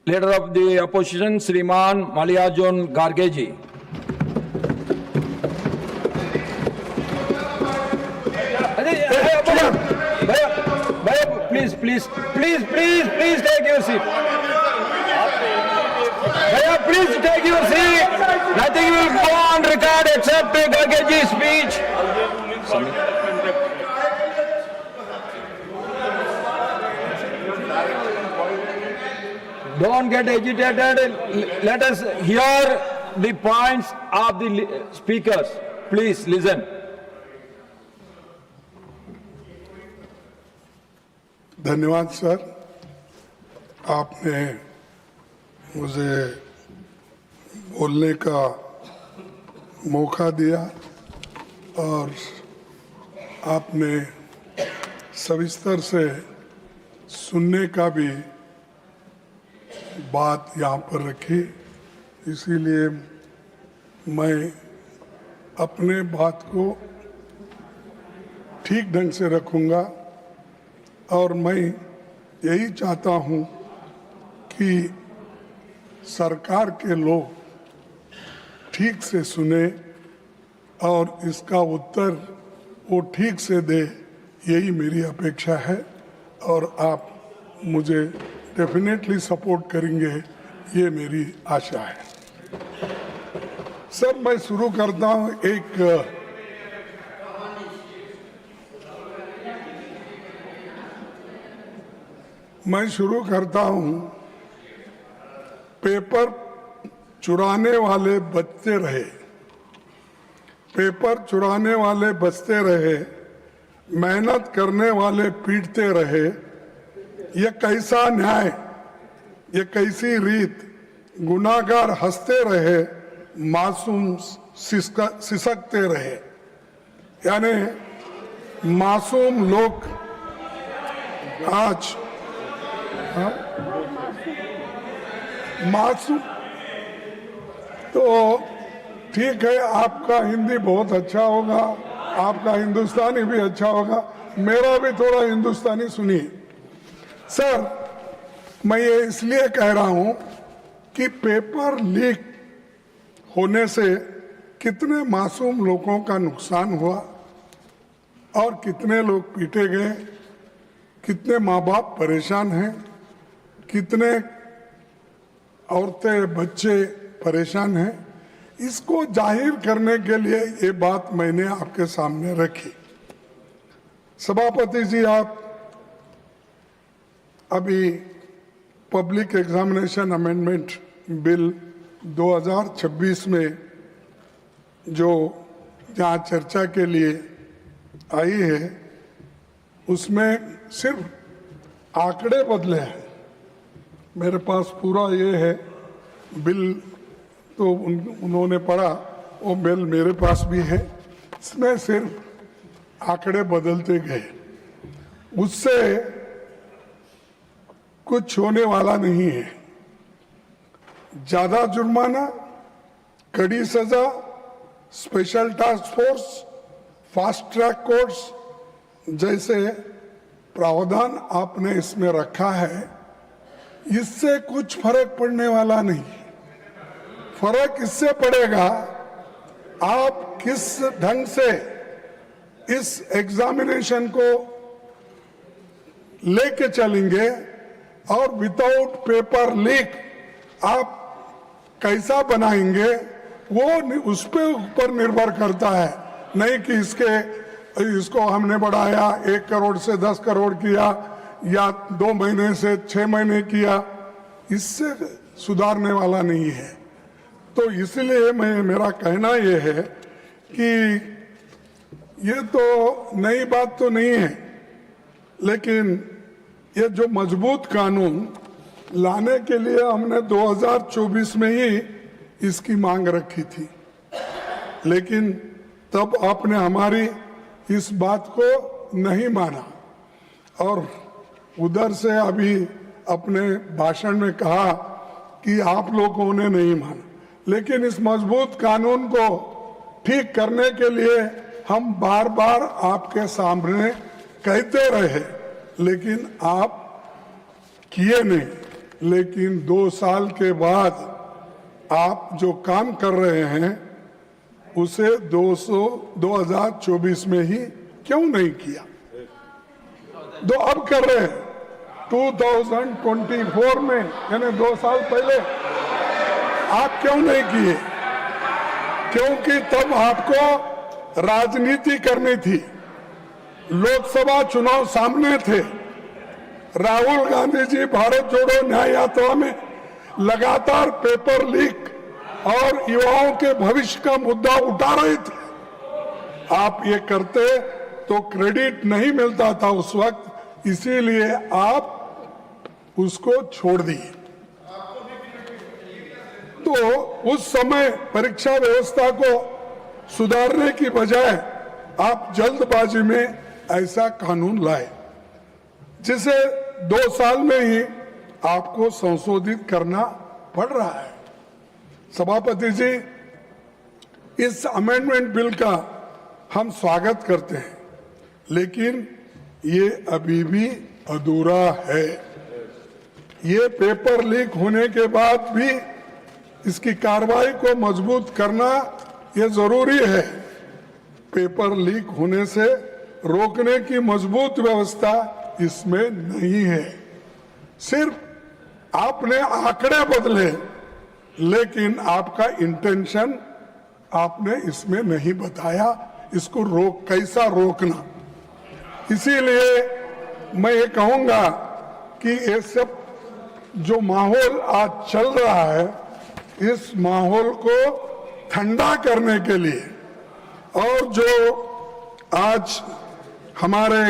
Leader of the opposition, Sriman Mallikarjun Kharge ji. Please take your seat. Please take your seat. Nothing will go on record except Kharge ji's speech. Don't get agitated. Let us hear the points of the speakers. Please listen. धन्यवाद sir, आपने मुझे बोलने का मौका दिया और आपने सविस्तर से सुनने का भी बात यहाँ पर रखी, इसीलिए मैं अपने बात को ठीक ढंग से रखूँगा और मैं यही चाहता हूँ कि सरकार के लोग ठीक से सुने और इसका उत्तर वो ठीक से दे, यही मेरी अपेक्षा है और आप मुझे डेफिनेटली सपोर्ट करेंगे, ये मेरी आशा है। सर, मैं शुरू करता हूँ मैं शुरू करता हूँ, पेपर चुराने वाले बचते रहे, पेपर चुराने वाले बचते रहे, मेहनत करने वाले पीटते रहे, ये कैसा न्याय, ये कैसी रीत, गुनाहगार हंसते रहे, मासूम सिसकते रहे। यानी मासूम लोग आज मासूम, तो ठीक है, आपका हिंदी बहुत अच्छा होगा, आपका हिंदुस्तानी भी अच्छा होगा, मेरा भी थोड़ा हिंदुस्तानी सुनिए। सर, मैं ये इसलिए कह रहा हूं कि पेपर लीक होने से कितने मासूम लोगों का नुकसान हुआ और कितने लोग पीटे गए, कितने माँ बाप परेशान हैं, कितने औरतें बच्चे परेशान हैं, इसको जाहिर करने के लिए ये बात मैंने आपके सामने रखी। सभापति जी, आप अभी पब्लिक एग्जामिनेशन अमेंडमेंट बिल 2026 में जो यहाँ चर्चा के लिए आई है, उसमें सिर्फ आंकड़े बदले हैं। मेरे पास पूरा ये है बिल, तो उन्होंने पढ़ा, वो बिल मेरे पास भी है, इसमें सिर्फ आंकड़े बदलते गए, उससे कुछ होने वाला नहीं है। ज्यादा जुर्माना, कड़ी सजा, special task force, fast track courts जैसे प्रावधान आपने इसमें रखा है, इससे कुछ फर्क पड़ने वाला नहीं। फर्क इससे पड़ेगा आप किस ढंग से इस एग्जामिनेशन को लेके चलेंगे और विदाउट पेपर लीक आप कैसा बनाएंगे, वो उस पे ऊपर निर्भर करता है। नहीं कि इसको हमने बढ़ाया 1 करोड़ से 10 करोड़ किया या 2 महीने से 6 महीने किया, इससे सुधारने वाला नहीं है। तो इसलिए मेरा कहना ये है कि ये तो नई बात तो नहीं है, लेकिन ये जो मजबूत कानून लाने के लिए हमने 2024 में ही इसकी मांग रखी थी, लेकिन तब आपने हमारी इस बात को नहीं माना और उधर से अभी अपने भाषण में कहा कि आप लोगों ने नहीं माना। लेकिन इस मजबूत कानून को ठीक करने के लिए हम बार बार आपके सामने कहते रहे, लेकिन आप किए नहीं। लेकिन 2 साल के बाद आप जो काम कर रहे हैं उसे 2024 में ही क्यों नहीं किया? तो अब कर रहे हैं 2024 में, यानी 2 साल पहले आप क्यों नहीं किए? क्योंकि तब आपको राजनीति करनी थी, लोकसभा चुनाव सामने थे। राहुल गांधी जी भारत जोड़ो न्याय यात्रा में लगातार पेपर लीक और युवाओं के भविष्य का मुद्दा उठा रहे थे। आप ये करते तो क्रेडिट नहीं मिलता था उस वक्त, इसीलिए आप उसको छोड़ दिए। तो उस समय परीक्षा व्यवस्था को सुधारने की बजाय आप जल्दबाजी में ऐसा कानून लाए जिसे 2 साल में ही आपको संशोधित करना पड़ रहा है। सभापति जी, इस अमेंडमेंट बिल का हम स्वागत करते हैं, लेकिन ये अभी भी अधूरा है। ये पेपर लीक होने के बाद भी इसकी कार्रवाई को मजबूत करना ये जरूरी है। पेपर लीक होने से रोकने की मजबूत व्यवस्था इसमें नहीं है। सिर्फ आपने आंकड़े बदले, लेकिन आपका इंटेंशन आपने इसमें नहीं बताया, इसको कैसा रोकना। इसीलिए मैं ये कहूंगा कि ये सब जो माहौल आज चल रहा है, इस माहौल को ठंडा करने के लिए और जो आज हमारे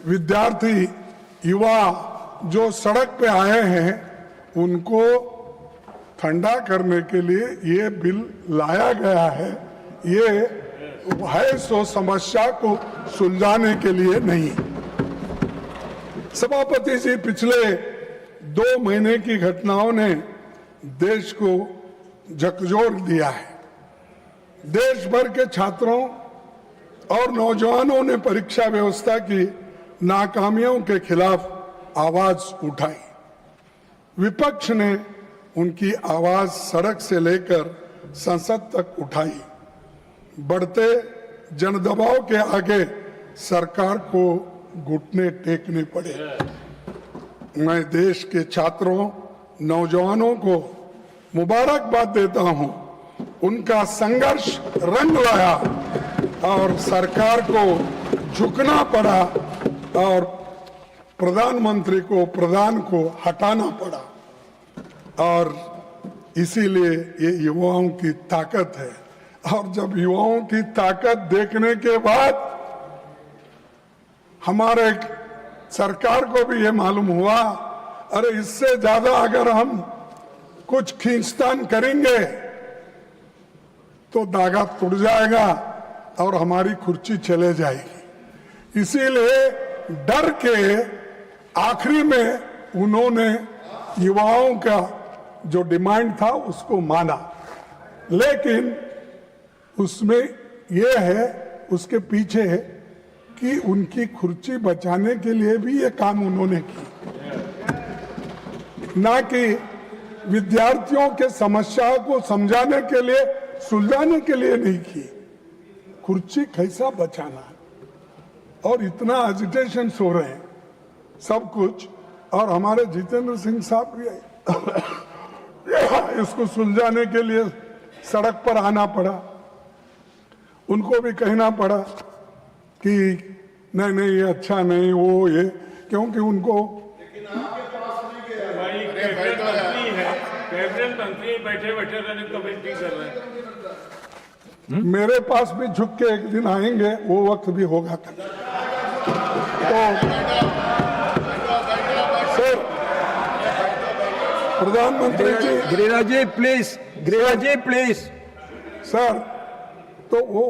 विद्यार्थी युवा जो सड़क पे आए हैं उनको ठंडा करने के लिए ये बिल लाया गया है। ये है सो समस्या को सुलझाने के लिए नहीं। सभापति जी, पिछले 2 महीने की घटनाओं ने देश को झकझोर दिया है। देश भर के छात्रों और नौजवानों ने परीक्षा व्यवस्था की नाकामियों के खिलाफ आवाज उठाई। विपक्ष ने उनकी आवाज सड़क से लेकर संसद तक उठाई। बढ़ते जनदबाव के आगे सरकार को घुटने टेकने पड़े। मैं देश के छात्रों, नौजवानों को मुबारकबाद देता हूं। उनका संघर्ष रंग लाया और सरकार को झुकना पड़ा और प्रधानमंत्री को, प्रधान को हटाना पड़ा। और इसीलिए ये युवाओं की ताकत है। और जब युवाओं की ताकत देखने के बाद हमारे सरकार को भी ये मालूम हुआ, अरे इससे ज्यादा अगर हम कुछ खींचतान करेंगे तो धागा टूट जाएगा और हमारी कुर्सी चले जाएगी। इसीलिए डर के आखिरी में उन्होंने युवाओं का जो डिमांड था उसको माना, लेकिन उसमें यह है, उसके पीछे है कि उनकी कुर्सी बचाने के लिए भी ये काम उन्होंने की, ना कि विद्यार्थियों के समस्याओं को समझाने के लिए, सुलझाने के लिए नहीं की। कुर्सी कैसा बचाना और इतना एजिटेशन हो रहे हैं सब कुछ। और हमारे जितेंद्र सिंह साहब भी इसको सुलझाने के लिए सड़क पर आना पड़ा। उनको भी कहना पड़ा कि नहीं नहीं ये अच्छा नहीं, वो ये, क्योंकि उनको कैबिनेट मंत्री बैठे बैठे रनिंग कमेटी कर रहे हैं। मेरे पास भी झुक के एक दिन आएंगे, वो वक्त भी होगा तक। तो सर, प्रधानमंत्री ji, Giriraj ji please, Giriraj ji please. Sir, तो वो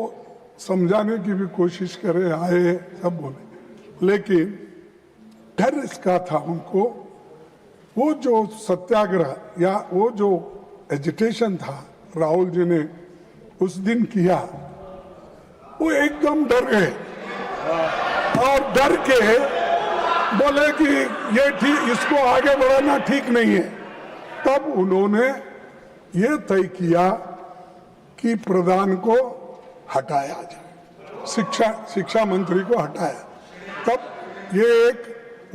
समझाने की भी कोशिश करे, आए सब बोले, लेकिन डर इसका था उनको। वो जो सत्याग्रह या वो जो एजिटेशन था राहुल जी ने उस दिन किया, वो एकदम डर गए और डर के बोले कि ये ठीक, इसको आगे बढ़ाना ठीक नहीं है। तब उन्होंने ये तय किया कि प्रधान को हटाया जाए, शिक्षा मंत्री को हटाया। तब ये एक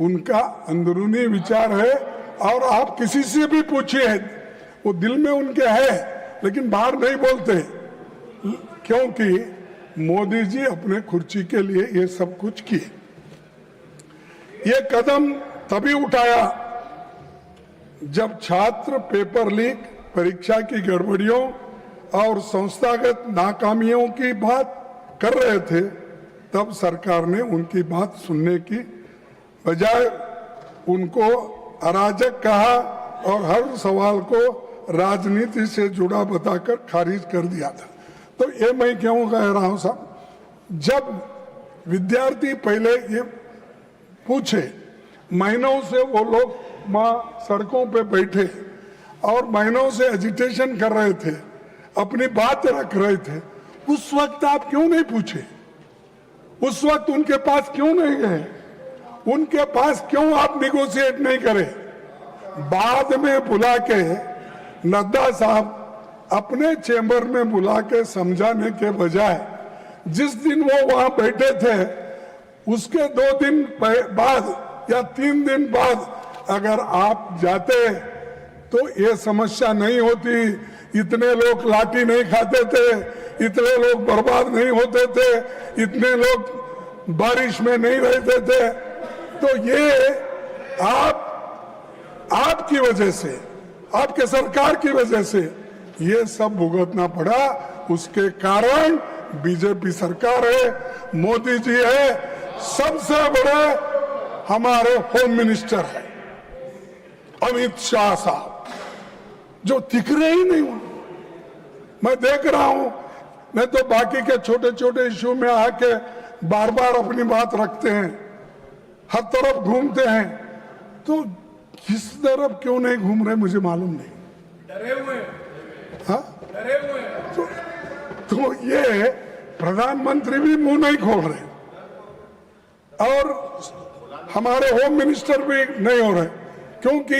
उनका अंदरूनी विचार है, और आप किसी से भी पूछिए, वो दिल में उनके है लेकिन बाहर नहीं बोलते, क्योंकि मोदी जी अपने कुर्सी के लिए ये सब कुछ किए। ये कदम तभी उठाया जब छात्र पेपर लीक, परीक्षा की गड़बड़ियों और संस्थागत नाकामियों की बात कर रहे थे। तब सरकार ने उनकी बात सुनने की बजाय उनको अराजक कहा और हर सवाल को राजनीति से जुड़ा बताकर खारिज कर दिया था। तो ये मैं क्यों कह रहा हूं साहब, जब विद्यार्थी पहले ये पूछे, महीनों से वो लोग वहाँ सड़कों पे बैठे और महीनों से एजिटेशन कर रहे थे, अपनी बात रख रहे थे, उस वक्त आप क्यों नहीं पूछे? उस वक्त उनके पास क्यों नहीं गए? उनके पास क्यों आप निगोशिएट नहीं करे? बाद में बुला के नड्डा साहब अपने चेंबर में बुला के समझाने के बजाय जिस दिन वो वहां बैठे थे उसके 2 दिन बाद या 3 दिन बाद अगर आप जाते तो ये समस्या नहीं होती, इतने लोग लाठी नहीं खाते थे, इतने लोग बर्बाद नहीं होते थे, इतने लोग बारिश में नहीं रहते थे। तो ये आपकी वजह से, आपके सरकार की वजह से ये सब भुगतना पड़ा। उसके कारण बीजेपी सरकार है, मोदी जी है, सबसे बड़े हमारे होम मिनिस्टर है अमित शाह साहब, जो दिख रहे ही नहीं उनको। मैं देख रहा हूं, नहीं तो बाकी के छोटे छोटे इश्यू में आके बार बार अपनी बात रखते हैं, हर तरफ घूमते हैं। तो किस तरफ क्यों नहीं घूम रहे मुझे मालूम नहीं। डरे हुए हैं, हाँ? डरे हुए हैं। तो ये प्रधानमंत्री भी मुंह नहीं खोल रहे और हमारे होम मिनिस्टर भी नहीं हो रहे, क्योंकि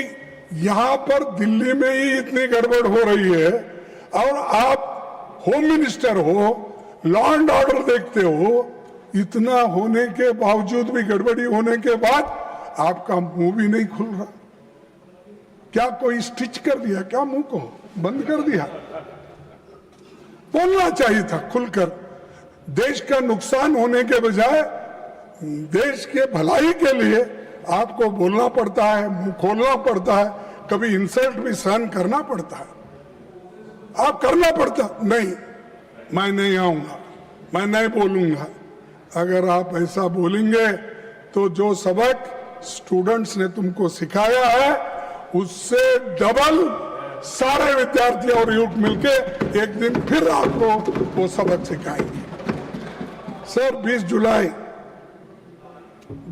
यहां पर दिल्ली में ही इतनी गड़बड़ हो रही है और आप होम मिनिस्टर हो, लॉ एंड ऑर्डर देखते हो, इतना होने के बावजूद भी, गड़बड़ी होने के बाद आपका मुंह भी नहीं खुल रहा। क्या कोई स्टिच कर दिया क्या? मुंह को बंद कर दिया? बोलना चाहिए था खुलकर। देश का नुकसान होने के बजाय देश के भलाई के लिए आपको बोलना पड़ता है, मुंह खोलना पड़ता है, कभी इंसल्ट भी सहन करना पड़ता है। आप करना पड़ता नहीं, मैं नहीं आऊंगा, मैं नहीं बोलूंगा। अगर आप ऐसा बोलेंगे तो जो सबक स्टूडेंट्स ने तुमको सिखाया है उससे डबल सारे विद्यार्थी और युवक मिलके एक दिन फिर आपको वो सबक सिखाएंगे। सर, 20 जुलाई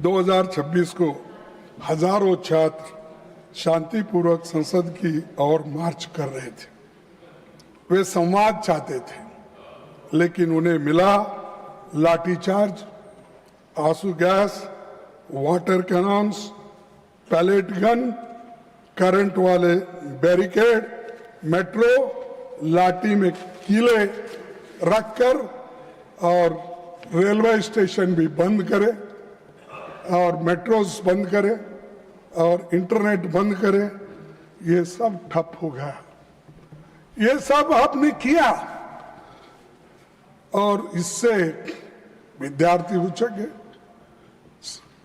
2026 को हजारों छात्र शांतिपूर्वक संसद की ओर मार्च कर रहे थे। वे संवाद चाहते थे, लेकिन उन्हें मिला लाठीचार्ज, आंसू gas, water cannons, pellet gun, current वाले बैरिकेड, मेट्रो लाठी में कीले रखकर और रेलवे स्टेशन भी बंद करे और मेट्रोस बंद करे और इंटरनेट बंद करे। ये सब ठप हो गया। ये सब आपने किया और इससे विद्यार्थी उचक,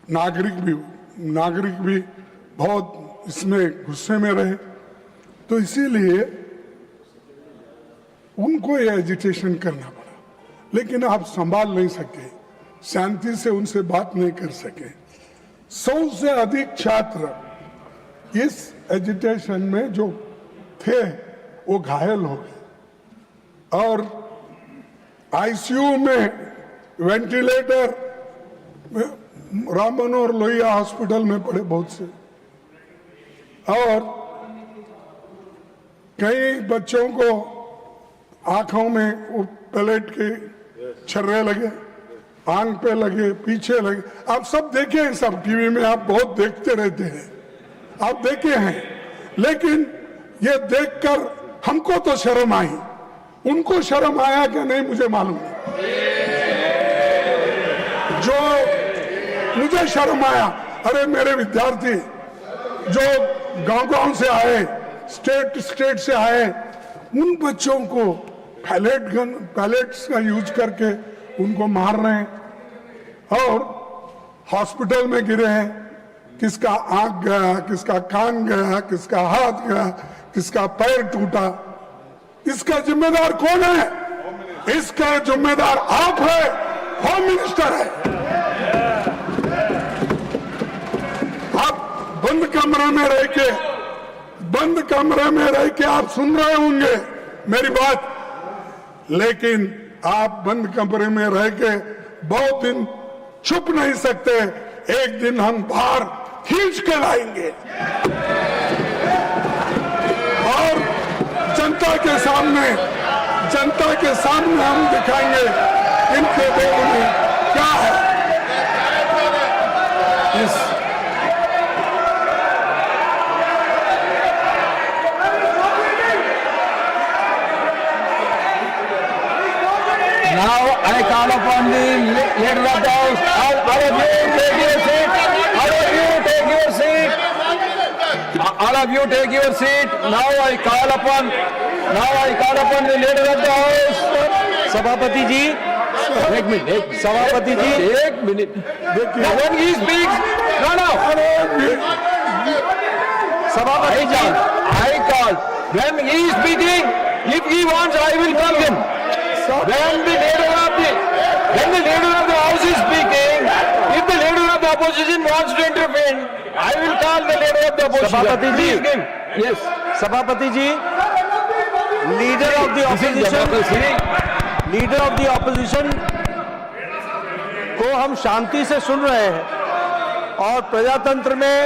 नागरिक भी बहुत इसमें गुस्से में रहे। तो इसीलिए उनको ये एजिटेशन करना पड़ा, लेकिन आप संभाल नहीं सके, शांति से उनसे बात नहीं कर सके। 100 से अधिक छात्र इस एजिटेशन में जो थे वो घायल हो गए और आईसीयू में वेंटिलेटर राम मनोहर लोहिया हॉस्पिटल में पड़े बहुत से, और कई बच्चों को आंखों में वो पैलेट के छर्रे लगे, आंख पे लगे, पीछे लगे, आप सब देखे हैं, सब टीवी में आप बहुत देखते रहते हैं, आप देखे हैं। लेकिन ये देखकर हमको तो शर्म आई, उनको शर्म आया क्या नहीं मुझे मालूम नहीं। जो मुझे शर्म आया, अरे मेरे विद्यार्थी जो गांव-गांव से आए, स्टेट से आए, उन बच्चों को पैलेट्स का यूज करके उनको मार रहे हैं और हॉस्पिटल में गिरे हैं। किसका आंख गया, किसका कान गया, किसका हाथ गया, किसका पैर टूटा। इसका जिम्मेदार कौन है? इसका जिम्मेदार आप है, होम मिनिस्टर है। आप बंद कमरे में रह के आप सुन रहे होंगे मेरी बात, लेकिन आप बंद कमरे में रह के बहुत दिन छुप नहीं सकते। एक दिन हम बाहर खींच के लाएंगे और जनता के सामने हम दिखाएंगे इनके लोगों में क्या है। Now I call upon the leader of the House. All of you take your seat. All of you take your seat. All of you take your seat. Now I call upon the leader of the House. सभापति जी, एक minute, सभापति जी, एक minute. When he speaks, no. सभापति जी, I call. When he is speaking, if he wants, I will call him. When the leader of the House is speaking, if the leader of the opposition wants to intervene, I will call the leader of the opposition. सभापति जी, Please give. Yes. सभापति जी, leader of the opposition को हम शांति से सुन रहे हैं और प्रजातंत्र में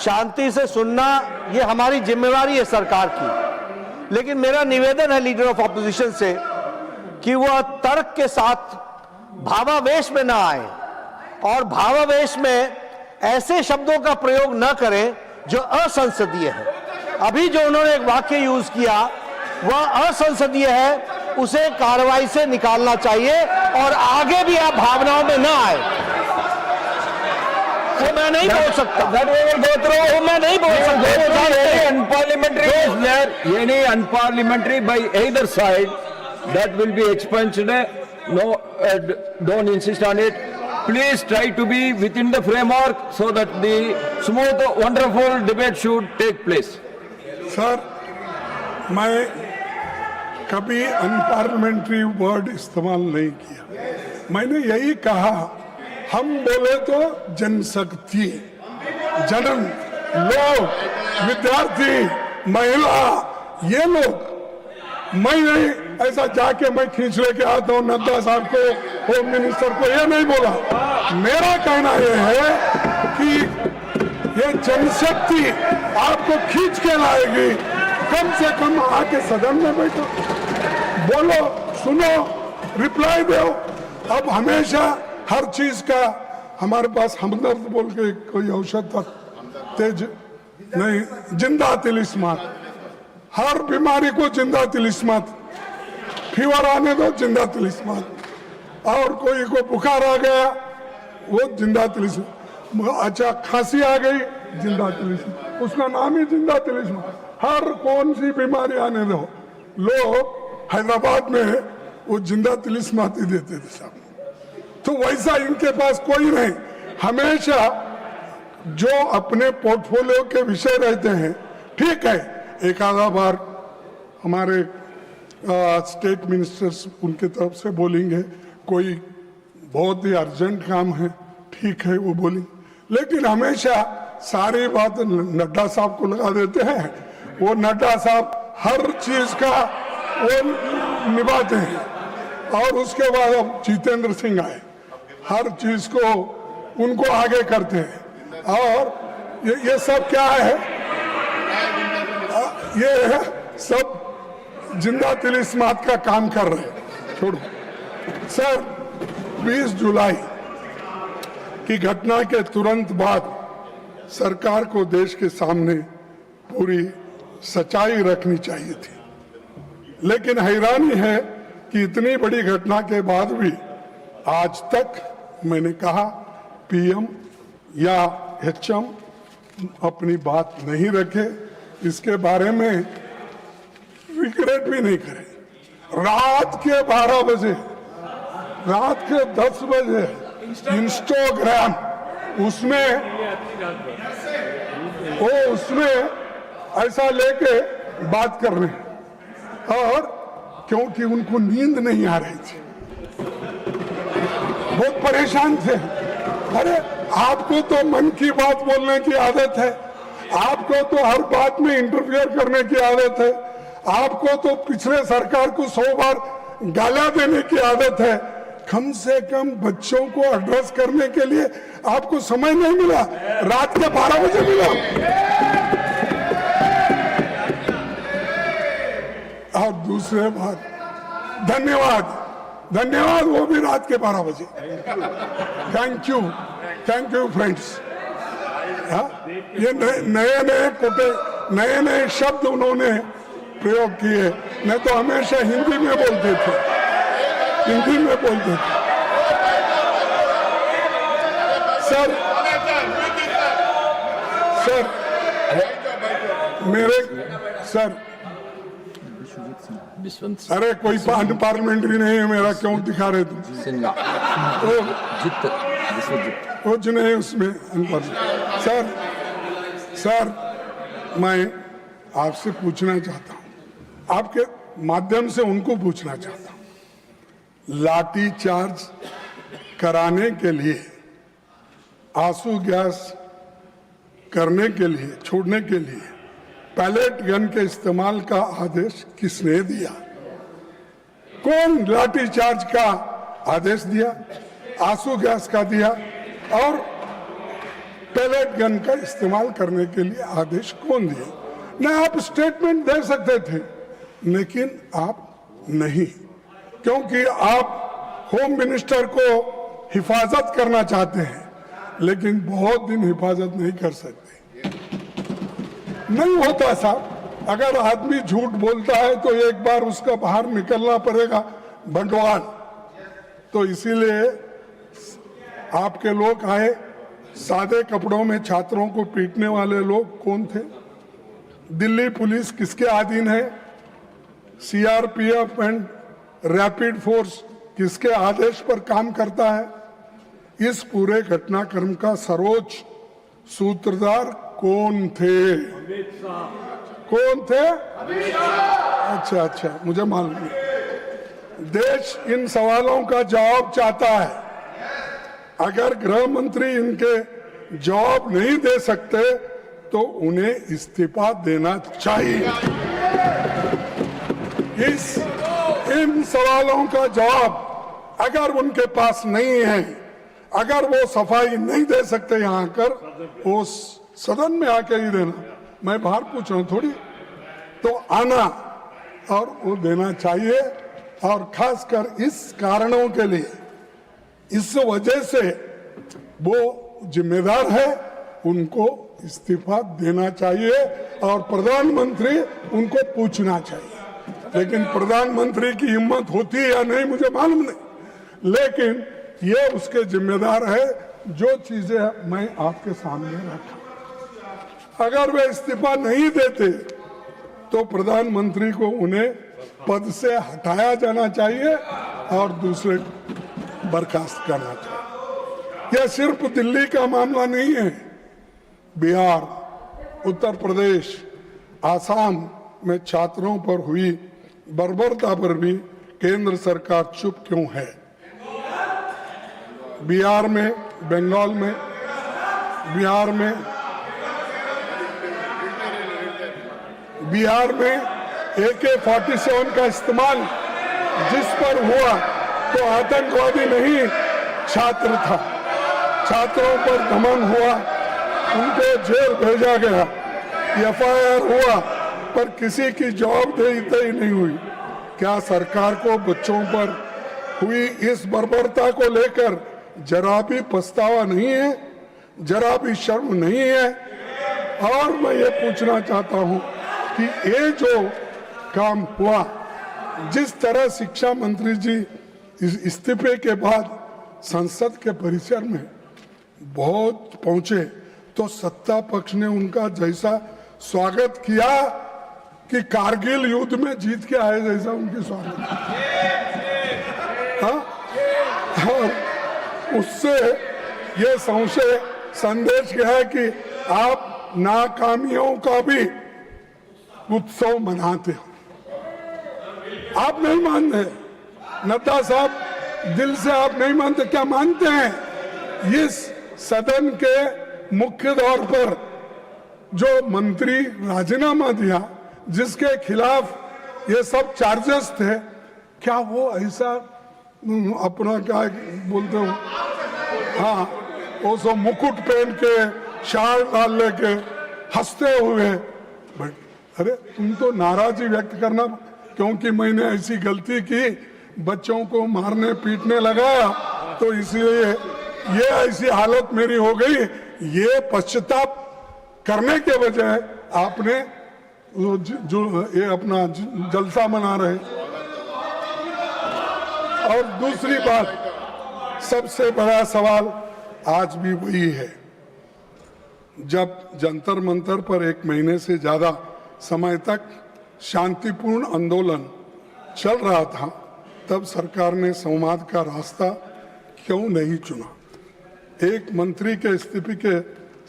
शांति से सुनना ये हमारी जिम्मेवारी है सरकार की। लेकिन मेरा निवेदन है लीडर ऑफ ऑपोजिशन से कि वह तर्क के साथ भावावेश में ना आए और भावावेश में ऐसे शब्दों का प्रयोग न करें जो असंसदीय है। अभी जो उन्होंने एक वाक्य यूज किया वह असंसदीय है, उसे कार्रवाई से निकालना चाहिए और आगे भी आप भावनाओं में ना आए। वो मैं नहीं बोल सकता, वो मैं नहीं बोल सकता। Unparliamentary is there, any unparliamentary by either side, that will be expunged. No, don't insist on it. Please try to be within the framework so that the smooth, wonderful debate should take place. Sir, मैं कभी unparliamentary word इस्तेमाल नहीं किया। मैंने यही कहा, हम बोले तो जनशक्ति, जनन, लोग, विद्यार्थी, महिला, ये लोग। मैं नहीं ऐसा जाके मैं खींच लेके आता हूँ नड्डा साहब को, होम मिनिस्टर को, ये नहीं बोला। मेरा कहना ये है कि ये जनशक्ति आपको खींच के लाएगी। कम से कम आके सदन में बैठो, बोलो, सुनो, रिप्लाई दो। अब हमेशा हर चीज का हमारे पास हमदर्द बोल के कोई औषध था, तेज नहीं, जिंदा तिलिस्मात, हर बीमारी को जिंदा तिलिस्मात, फीवर आने दो जिंदा तिलिस्मात, और कोई को बुखार आ गया वो जिंदा तिलिस्मात, अच्छा खांसी आ गई जिंदा तिलिस्मात, उसका नाम ही जिंदा तिलिस्मात। हर कौन सी बीमारी आने दो, लोग हैदराबाद में वो जिंदा तिलिस्मात ही देते थे सब। तो वैसा इनके पास कोई नहीं। हमेशा जो अपने पोर्टफोलियो के विषय रहते हैं, ठीक है, एक आधा बार हमारे स्टेट मिनिस्टर्स उनके तरफ से बोलेंगे, कोई बहुत ही अर्जेंट काम है, ठीक है वो बोलेंगे, लेकिन हमेशा सारी बात नड्डा साहब को लगा देते हैं। वो नड्डा साहब हर चीज का वो निभाते हैं। और उसके बाद अब जितेंद्र सिंह आए, हर चीज को उनको आगे करते हैं। और ये सब क्या है, ये सब जिंदा तिलिस्मात का काम कर रहे हैं। छोड़ो सर, 20 जुलाई की घटना के तुरंत बाद सरकार को देश के सामने पूरी सच्चाई रखनी चाहिए थी, लेकिन हैरानी है कि इतनी बड़ी घटना के बाद भी आज तक मैंने कहा पीएम या एचएम अपनी बात नहीं रखे, इसके बारे में रिग्रेट भी नहीं करे। रात के 12 बजे, रात के 10 बजे इंस्टाग्राम उसमें ऐसा लेके बात कर रहे हैं, और क्योंकि उनको नींद नहीं आ रही थी, बहुत परेशान थे। अरे आपको तो मन की बात बोलने की आदत है, आपको तो हर बात में इंटरफियर करने की आदत है, आपको तो पिछले सरकार को 100 बार गालियां देने की आदत है। कम से कम बच्चों को एड्रेस करने के लिए आपको समय नहीं मिला, रात के 12 बजे मिला। और दूसरे बात, धन्यवाद वो भी रात के 12 बजे। Thank you friends. ये नए शब्द उन्होंने प्रयोग किए, नहीं तो हमेशा हिंदी में बोलते थे। सर अरे कोई पार्लियामेंट्री नहीं है मेरा, क्यों दिखा रहे तुम? कुछ नहीं उसमें। सर मैं आपसे पूछना चाहता हूं, आपके माध्यम से उनको पूछना चाहता हूं, लाठी चार्ज कराने के लिए, आंसू गैस करने के लिए, छोड़ने के लिए पैलेट गन के इस्तेमाल का आदेश किसने दिया? कौन लाठी चार्ज का आदेश दिया, आंसू गैस का दिया, और पैलेट गन का इस्तेमाल करने के लिए आदेश कौन दिया? न आप स्टेटमेंट दे सकते थे, लेकिन आप नहीं, क्योंकि आप होम मिनिस्टर को हिफाजत करना चाहते हैं, लेकिन बहुत दिन हिफाजत नहीं कर सकते। नहीं होता साहब, अगर आदमी झूठ बोलता है तो एक बार उसका बाहर निकलना पड़ेगा बंटवाल। तो इसीलिए आपके लोग आए, सादे कपड़ों में छात्रों को पीटने वाले लोग कौन थे? दिल्ली पुलिस किसके अधीन है? सीआरपीएफ एंड रैपिड फोर्स किसके आदेश पर काम करता है? इस पूरे घटनाक्रम का सर्वोच्च सूत्रधार कौन थे? अच्छा, मुझे मालूम नहीं। देश इन सवालों का जवाब चाहता है। अगर गृह मंत्री इनके जवाब नहीं दे सकते तो उन्हें इस्तीफा देना चाहिए। इन सवालों का जवाब अगर उनके पास नहीं है, अगर वो सफाई नहीं दे सकते यहाँ आकर, वो सदन में आके ही देना, मैं बाहर पूछ रहा हूँ थोड़ी, तो आना और वो देना चाहिए। और खासकर इस कारणों के लिए, इस वजह से वो जिम्मेदार है, उनको इस्तीफा देना चाहिए और प्रधानमंत्री उनको पूछना चाहिए। लेकिन प्रधानमंत्री की हिम्मत होती है या नहीं मुझे मालूम नहीं, लेकिन ये उसके जिम्मेदार है। जो चीजें मैं आपके सामने रखा, अगर वे इस्तीफा नहीं देते तो प्रधानमंत्री को उन्हें पद से हटाया जाना चाहिए और दूसरे बर्खास्त करना चाहिए। यह सिर्फ दिल्ली का मामला नहीं है, बिहार, उत्तर प्रदेश, आसाम में छात्रों पर हुई बर्बरता पर भी केंद्र सरकार चुप क्यों है? बिहार में, बंगाल में, बिहार में AK-47 का इस्तेमाल जिस पर हुआ तो आतंकवादी नहीं, छात्र था। छात्रों पर दमन हुआ, उनको जेल भेजा गया, FIR हुआ, पर किसी की जवाबदेही नहीं हुई। क्या सरकार को बच्चों पर हुई इस बर्बरता को लेकर जरा भी पछतावा नहीं है, जरा भी शर्म नहीं है। और मैं ये पूछना चाहता हूं कि ये जो काम हुआ, जिस तरह शिक्षा मंत्री जी इस्तीफे के बाद संसद के परिसर में बहुत पहुंचे, तो सत्ता पक्ष ने उनका जैसा स्वागत किया कि कारगिल युद्ध में जीत के आए जैसा उनकी स्वागत। हाँ? और उससे ये संदेश क्या है कि आप नाकामियों का भी उत्सव मनाते हो। आप नहीं मानते, नड्डा साहब दिल से आप नहीं मानते, क्या मानते हैं? इस सदन के मुख्य तौर पर जो मंत्री राजीनामा दिया, जिसके खिलाफ ये सब चार्जेस थे, क्या वो ऐसा अपना क्या बोलते हो, हाँ, वो सब मुकुट पहन के शाल डाल लेके हंसते हुए, अरे तुम तो नाराजगी व्यक्त करना क्योंकि मैंने ऐसी गलती की, बच्चों को मारने पीटने लगा, तो इसलिए ये ऐसी हालत मेरी हो गई। ये पश्चाताप करने के बजाय आपने जो ये अपना जलसा मना रहे। और दूसरी बात, सबसे बड़ा सवाल आज भी वही है, जब जंतर मंतर पर 1 महीने से ज्यादा समय तक शांतिपूर्ण आंदोलन चल रहा था, तब सरकार ने संवाद का रास्ता क्यों नहीं चुना? एक मंत्री के इस्तीफे के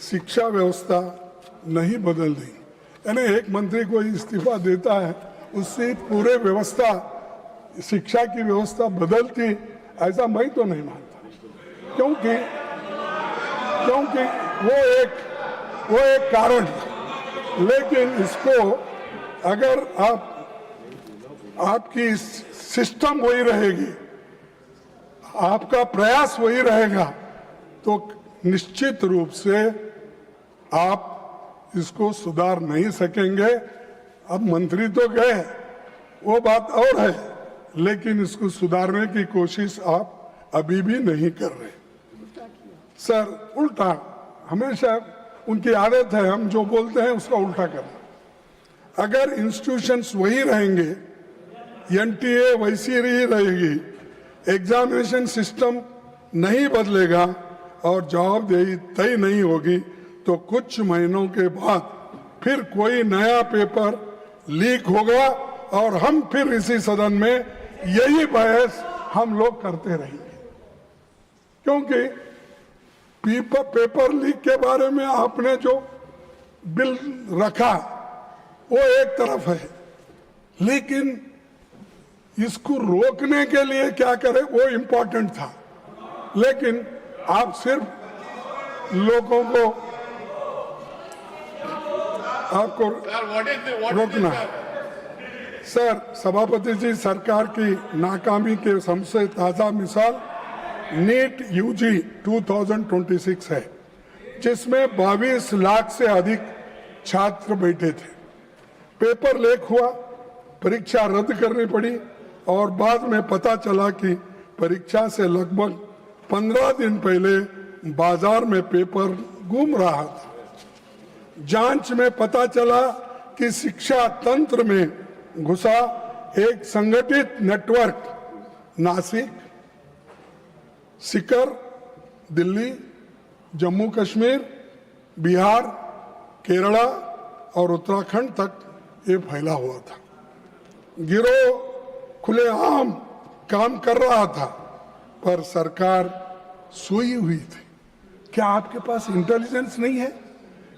शिक्षा व्यवस्था नहीं बदल दी, यानी एक मंत्री को इस्तीफा देता है, उससे पूरे व्यवस्था, शिक्षा की व्यवस्था बदलती, ऐसा मैं तो नहीं मानता। क्योंकि वो एक कारण, लेकिन इसको अगर आपकी सिस्टम वही रहेगी, आपका प्रयास वही रहेगा, तो निश्चित रूप से आप इसको सुधार नहीं सकेंगे। अब मंत्री तो गए, वो बात और है, लेकिन इसको सुधारने की कोशिश आप अभी भी नहीं कर रहे। सर, उल्टा हमेशा उनकी आदत है, हम जो बोलते हैं उसका उल्टा करना। अगर इंस्टीट्यूशंस वही रहेंगे, एनटीए वैसी ही रहेगी, एग्जामिनेशन सिस्टम नहीं बदलेगा और जवाबदेही तय नहीं होगी, तो कुछ महीनों के बाद फिर कोई नया पेपर लीक होगा और हम फिर इसी सदन में यही बहस हम लोग करते रहेंगे। क्योंकि पेपर लीक के बारे में आपने जो बिल रखा वो एक तरफ है, लेकिन इसको रोकने के लिए क्या करें वो इम्पोर्टेंट था। लेकिन आप सिर्फ लोगों को आपको रोकना। सर, सभापति जी, सरकार की नाकामी के सबसे ताजा मिसाल नीट यूजी 2026 है, जिसमें 22 लाख से अधिक छात्र बैठे थे। पेपर लीक हुआ, परीक्षा रद्द करनी पड़ी और बाद में पता चला कि परीक्षा से लगभग 15 दिन पहले बाजार में पेपर घूम रहा था। जांच में पता चला कि शिक्षा तंत्र में घुसा एक संगठित नेटवर्क नासिक, सीकर, दिल्ली, जम्मू कश्मीर, बिहार, केरला और उत्तराखंड तक ये फैला हुआ था। गिरोह खुलेआम काम कर रहा था, पर सरकार सोई हुई थी। क्या आपके पास इंटेलिजेंस नहीं है?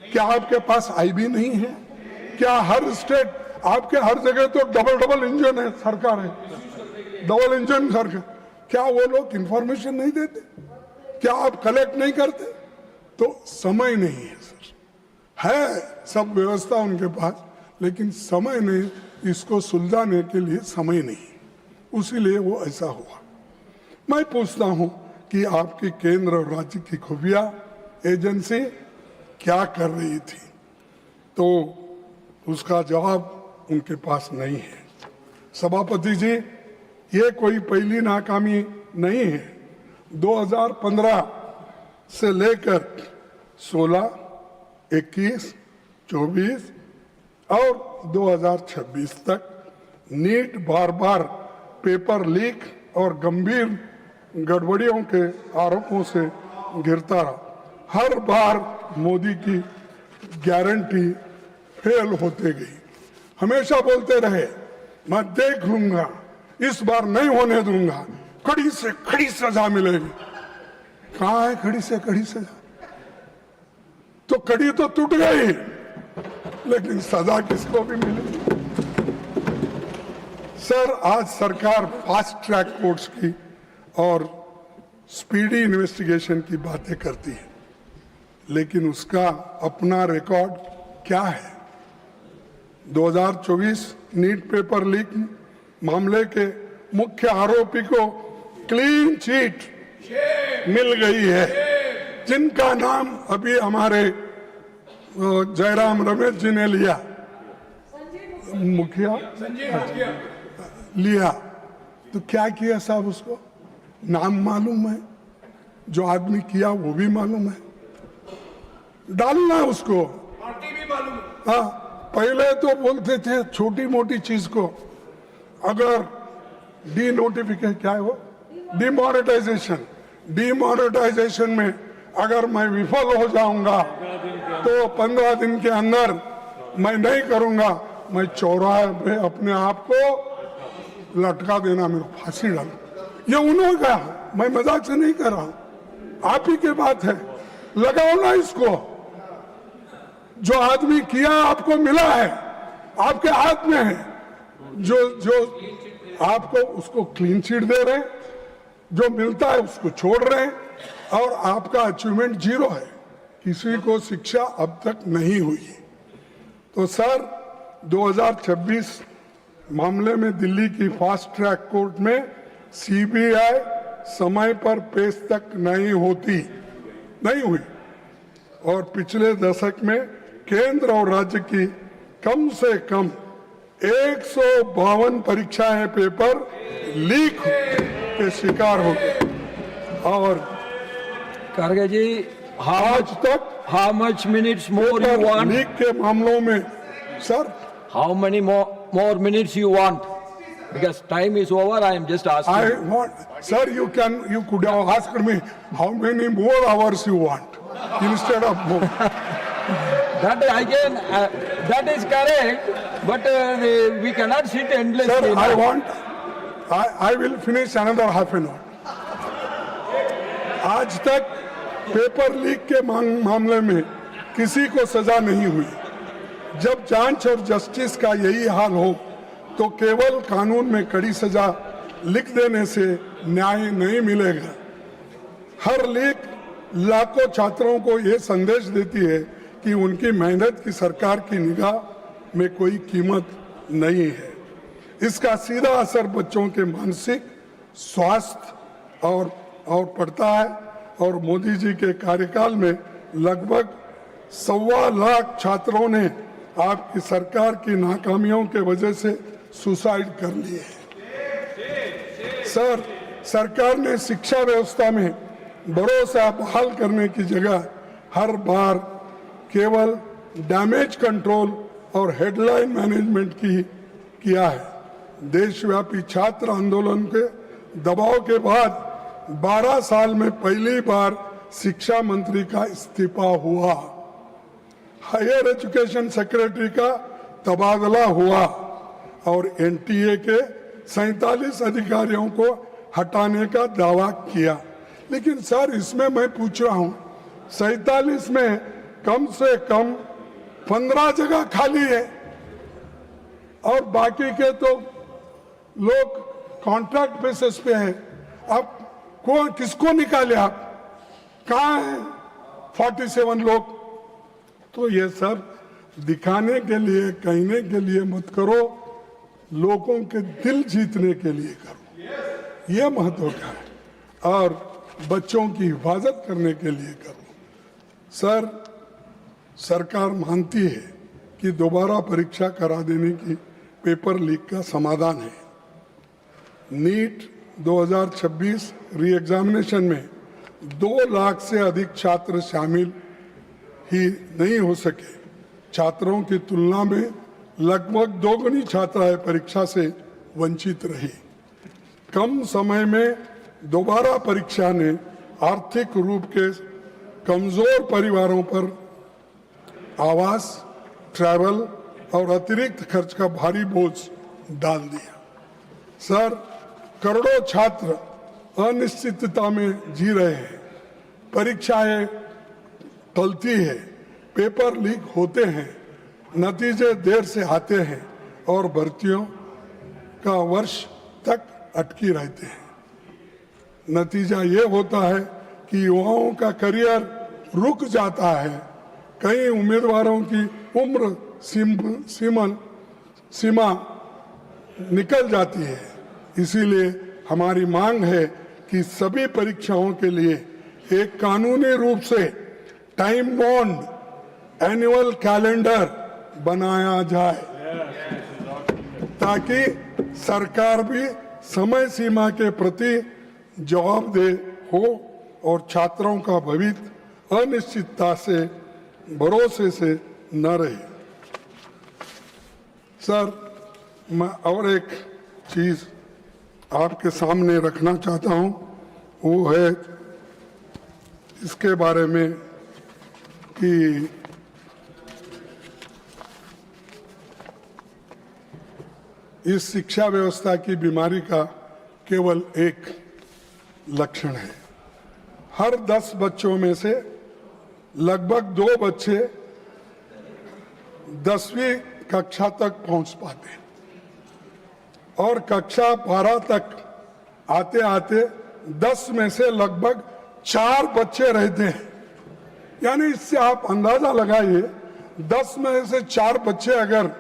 क्या आपके पास आईबी नहीं है? क्या हर स्टेट, आपके हर जगह तो डबल इंजन है, सरकार है, डबल इंजन सरकार, क्या वो लोग इंफॉर्मेशन नहीं देते? क्या आप कलेक्ट नहीं करते? तो समय नहीं है सर, है सब व्यवस्था उनके पास, लेकिन समय नहीं, इसको सुलझाने के लिए समय नहीं, उसीलिए वो ऐसा हुआ। मैं पूछता हूं कि आपकी केंद्र और राज्य की खुफिया एजेंसी क्या कर रही थी, तो उसका जवाब उनके पास नहीं है। सभापति जी, ये कोई पहली नाकामी नहीं है। 2015 से लेकर 16, 21, 24 और 2026 तक नीट बार बार पेपर लीक और गंभीर गड़बड़ियों के आरोपों से घिरता रहा। हर बार मोदी की गारंटी फेल होते गई। हमेशा बोलते रहे मैं देख लूंगा, इस बार नहीं होने दूंगा, कड़ी से कड़ी सजा मिलेगी। कहां है कड़ी से कड़ी सजा? तो कड़ी तो टूट गई, लेकिन सजा किसको भी मिलेगी? सर, आज सरकार फास्ट ट्रैक कोर्ट्स की और स्पीडी इन्वेस्टिगेशन की बातें करती है, लेकिन उसका अपना रिकॉर्ड क्या है? 2024 नीट पेपर लीक मामले के मुख्य आरोपी को क्लीन चिट मिल गई है, जिनका नाम अभी हमारे जयराम रमेश जी ने लिया, मुखिया लिया। तो क्या किया साहब? उसको नाम मालूम है, जो आदमी किया वो भी मालूम है, डालना उसको। हाँ, पहले तो बोलते थे छोटी मोटी चीज को अगर डी नोटिफिकेशन, क्या है वो, डिमोनेटाइजेशन में अगर मैं विफल हो जाऊंगा तो 15 दिन के अंदर मैं नहीं करूंगा, मैं चौराहे पे अपने आप को लटका देना, मेरे फांसी डाल। ये उन्होंने कहा, मैं मजाक से नहीं कर रहा हूं, आप ही की बात है। लगाओ ना इसको, जो आदमी किया आपको मिला है, आपके हाथ में है, जो आपको उसको क्लीन चिट दे रहे हैं, जो मिलता है उसको छोड़ रहे हैं, और आपका अचीवमेंट 0 है। किसी को शिक्षा अब तक नहीं हुई। तो सर, 2026 मामले में दिल्ली की फास्ट ट्रैक कोर्ट में सीबीआई समय पर पेश तक नहीं हुई, और पिछले दशक में केंद्र और राज्य की कम से कम 152 परीक्षाएं पेपर लीक के शिकार हो गए। और खड़गे जी, आज तक how much minutes more you want? Leak के मामलों में sir, How many more minutes you want? Because time is over, I am just asking. I want, sir, you could have asked me how many more hours you want instead of more. That again, that is correct, but we cannot sit endlessly. Sir, I will finish another half an hour. आज तक paper leak के मामले में किसी को सजा नहीं हुई। जब जांच और जस्टिस का यही हाल हो, तो केवल कानून में कड़ी सजा लिख देने से न्याय नहीं मिलेगा। हर लीक लाखों छात्रों को यह संदेश देती है कि उनकी मेहनत की सरकार की निगाह में कोई कीमत नहीं है। इसका सीधा असर बच्चों के मानसिक स्वास्थ्य और पड़ता है, और मोदी जी के कार्यकाल में लगभग 1.25 लाख छात्रों ने आपकी सरकार की नाकामियों के वजह से सुसाइड कर लिए हैं। सर, सरकार ने शिक्षा व्यवस्था में भरोसा बहाल करने की जगह हर बार केवल डैमेज कंट्रोल और हेडलाइन मैनेजमेंट किया है। देशव्यापी छात्र आंदोलन के दबाव के बाद 12 साल में पहली बार शिक्षा मंत्री का इस्तीफा हुआ, हायर एजुकेशन सेक्रेटरी का तबादला हुआ, और एनटीए के 47 अधिकारियों को हटाने का दावा किया। लेकिन सर, इसमें मैं पूछ रहा हूं, 47 में कम से कम 15 जगह खाली है, और बाकी के तो लोग कॉन्ट्रैक्ट बेसिस पे हैं। अब किसको निकाले आप? कहाँ हैं 47 लोग? तो ये सब दिखाने के लिए, कहने के लिए मत करो, लोगों के दिल जीतने के लिए करो, ये महत्व का है, और बच्चों की हिफाजत करने के लिए करो। सर, सरकार मानती है कि दोबारा परीक्षा करा देने की पेपर लीक का समाधान है, नीट 2026 री एग्जामिनेशन में 2 लाख से अधिक छात्र शामिल ही नहीं हो सके। छात्रों की तुलना में लगभग 2 गुनी छात्राएं परीक्षा से वंचित रही। कम समय में दोबारा परीक्षा ने आर्थिक रूप के कमजोर परिवारों पर आवास, ट्रैवल और अतिरिक्त खर्च का भारी बोझ डाल दिया। सर, करोड़ों छात्र अनिश्चितता में जी रहे हैं। परीक्षाएं टलती है, पेपर लीक होते हैं, नतीजे देर से आते हैं और भर्तियों का वर्ष तक अटकी रहते हैं। नतीजा ये होता है कि युवाओं का करियर रुक जाता है। कई उम्मीदवारों की उम्र सीमा निकल जाती है। इसीलिए हमारी मांग है कि सभी परीक्षाओं के लिए एक कानूनी रूप से टाइम बॉन्ड एनुअल कैलेंडर बनाया जाए, ताकि सरकार भी समय सीमा के प्रति जवाबदेह हो और छात्रों का भविष्य अनिश्चितता से, भरोसे से न रहे। सर, मैं और एक चीज आपके सामने रखना चाहता हूं, वो है इसके बारे में कि इस शिक्षा व्यवस्था की बीमारी का केवल एक लक्षण है। हर 10 बच्चों में से लगभग 2 बच्चे 10वीं कक्षा तक पहुंच पाते हैं और कक्षा 12 तक आते आते 10 में से लगभग 4 बच्चे रहते हैं। यानी इससे आप अंदाजा लगाइए, 10 में से 4 बच्चे अगर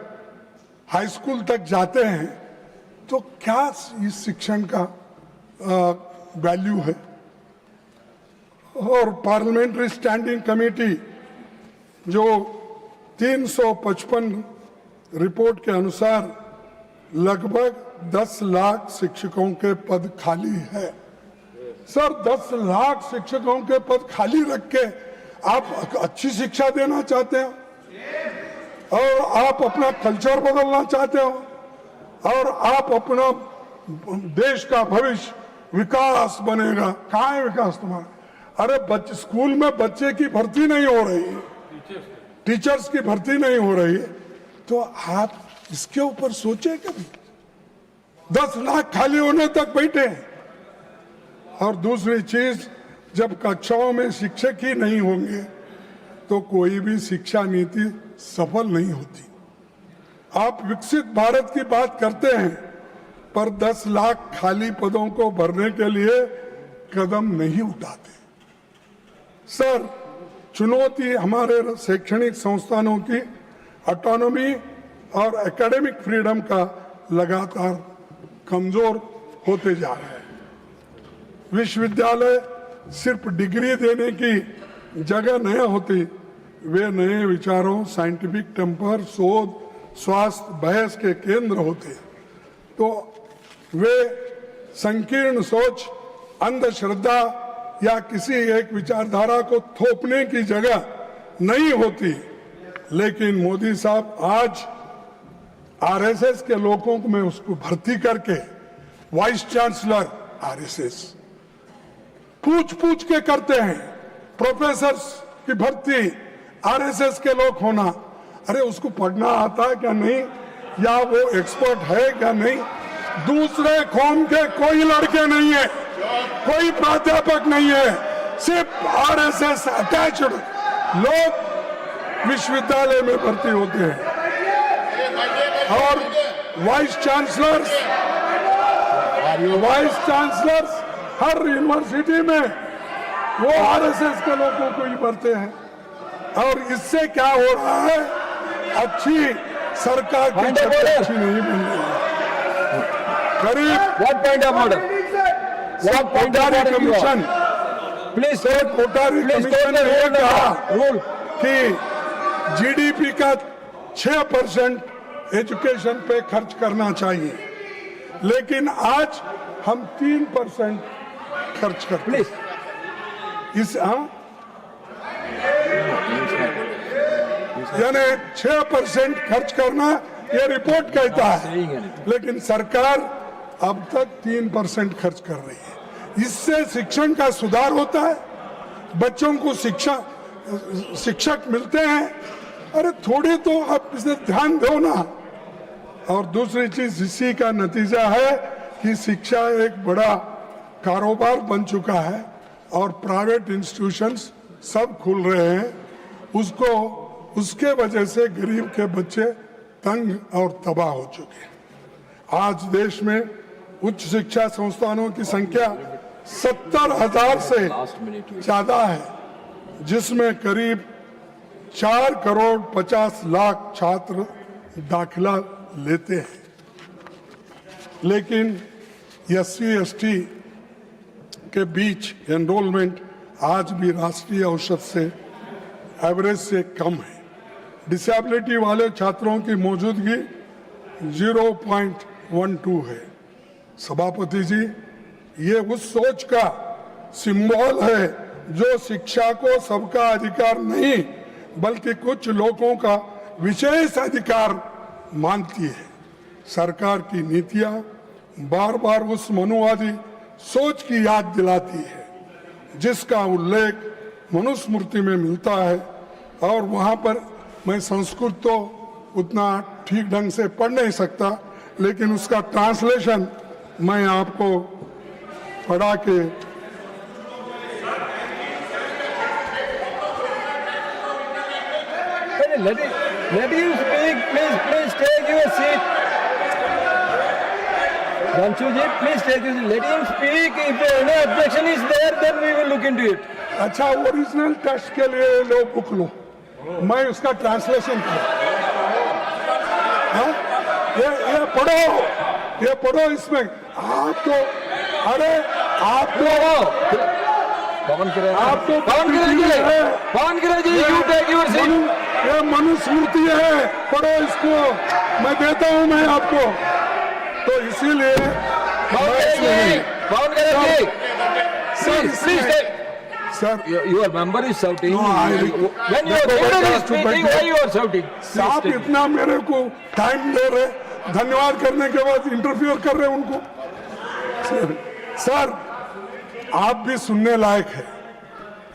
हाई स्कूल तक जाते हैं तो क्या इस शिक्षण का वैल्यू है। और पार्लियामेंट्री स्टैंडिंग कमेटी जो 355 रिपोर्ट के अनुसार लगभग 10 लाख शिक्षकों के पद खाली है। सर, 10 लाख शिक्षकों के पद खाली रख के आप अच्छी शिक्षा देना चाहते हो और आप अपना कल्चर बदलना चाहते हो और आप अपना देश का भविष्य विकास बनेगा। कहाँ है विकास तुम्हारा? अरे बच्चे स्कूल में बच्चे की भर्ती नहीं हो रही है, टीचर्स की भर्ती नहीं हो रही है, तो आप इसके ऊपर सोचे कभी? 10 लाख खाली होने तक बैठे हैं। और दूसरी चीज, जब कक्षाओं में शिक्षक ही नहीं होंगे तो कोई भी शिक्षा नीति सफल नहीं होती। आप विकसित भारत की बात करते हैं पर 10 लाख खाली पदों को भरने के लिए कदम नहीं उठाते। सर, चुनौती हमारे शैक्षणिक संस्थानों की ऑटोनॉमी और एकेडमिक फ्रीडम का लगातार कमजोर होते जा रहा है। विश्वविद्यालय सिर्फ डिग्री देने की जगह नहीं होती, वे नए विचारों, साइंटिफिक टेम्पर, शोध, स्वास्थ्य, बहस के केंद्र होते। तो वे संकीर्ण सोच, अंधश्रद्धा या किसी एक विचारधारा को थोपने की जगह नहीं होती। लेकिन मोदी साहब आज आरएसएस के लोगों को में उसको भर्ती करके वाइस चांसलर आरएसएस पूछ के करते हैं। प्रोफेसर की भर्ती आरएसएस के लोग होना, अरे उसको पढ़ना आता है क्या नहीं, या वो एक्सपर्ट है क्या नहीं। दूसरे कौम के कोई लड़के नहीं है, कोई प्राध्यापक नहीं है, सिर्फ आरएसएस अटैच्ड लोग विश्वविद्यालय में भर्ती होते हैं। और वाइस चांसलर्स हर यूनिवर्सिटी में वो आरएसएस के लोगों को ही भरते हैं। और इससे क्या हो रहा है, अच्छी सरकार की अच्छी नहीं बन रही है। करीब What point of order? What point of Kothari order you commission are? Please take Kothari commission ने ये कहा कि जीडीपी का 6% एजुकेशन पे खर्च करना चाहिए, लेकिन आज हम 3% खर्च करते Please. हैं। इस यानी 6% खर्च करना ये रिपोर्ट कहता है, लेकिन सरकार अब तक 3% खर्च कर रही है। इससे शिक्षण का सुधार होता है, बच्चों को शिक्षक मिलते हैं। अरे थोड़ी तो आप इसे ध्यान दो ना। और दूसरी चीज इसी का नतीजा है कि शिक्षा एक बड़ा कारोबार बन चुका है और प्राइवेट इंस्टीट्यूशंस सब खुल रहे हैं। उसके वजह से गरीब के बच्चे तंग और तबाह हो चुके हैं। आज देश में उच्च शिक्षा संस्थानों की संख्या 70,000 से ज्यादा है, जिसमें करीब 4 करोड़ 50 लाख छात्र दाखिला लेते हैं। लेकिन SC/ST के बीच एनरोलमेंट आज भी राष्ट्रीय औसत से एवरेज से कम है। डिसेबिलिटी वाले छात्रों की मौजूदगी 0.12 है। सभापति जी, ये उस सोच का सिंबल है जो शिक्षा को सबका अधिकार नहीं बल्कि कुछ लोगों का विशेष अधिकार मानती है। सरकार की नीतियां बार बार उस मनुवादी सोच की याद दिलाती है जिसका उल्लेख मनुस्मृति में मिलता है। और वहां पर मैं संस्कृत तो उतना ठीक ढंग से पढ़ नहीं सकता, लेकिन उसका ट्रांसलेशन मैं आपको पढ़ा के Let him speak. Please take your seat. Ranchuji, please take your seat. Let him speak. If any objection is there, then we will look into it. अच्छा, ओरिजिनल टेस्ट के लिए लो बुक लो, मैं उसका ट्रांसलेशन करूं। ये पढ़ो इसमें। आप तो अरे आप तो Pawan Kiran ji, you ये take your seat. ये मनुस्मृति है, पढ़ो इसको। मैं देता हूं मैं आपको। तो इसीलिए Pawan Kiran ji, please take. Sir, Your member is shouting. No, When your leader is speaking, why you are shouting? आप इतना मेरे को टाइम दे रहे, धन्यवाद करने के बाद इंटरफियर कर रहे उनको। सर, आप भी सुनने लायक है,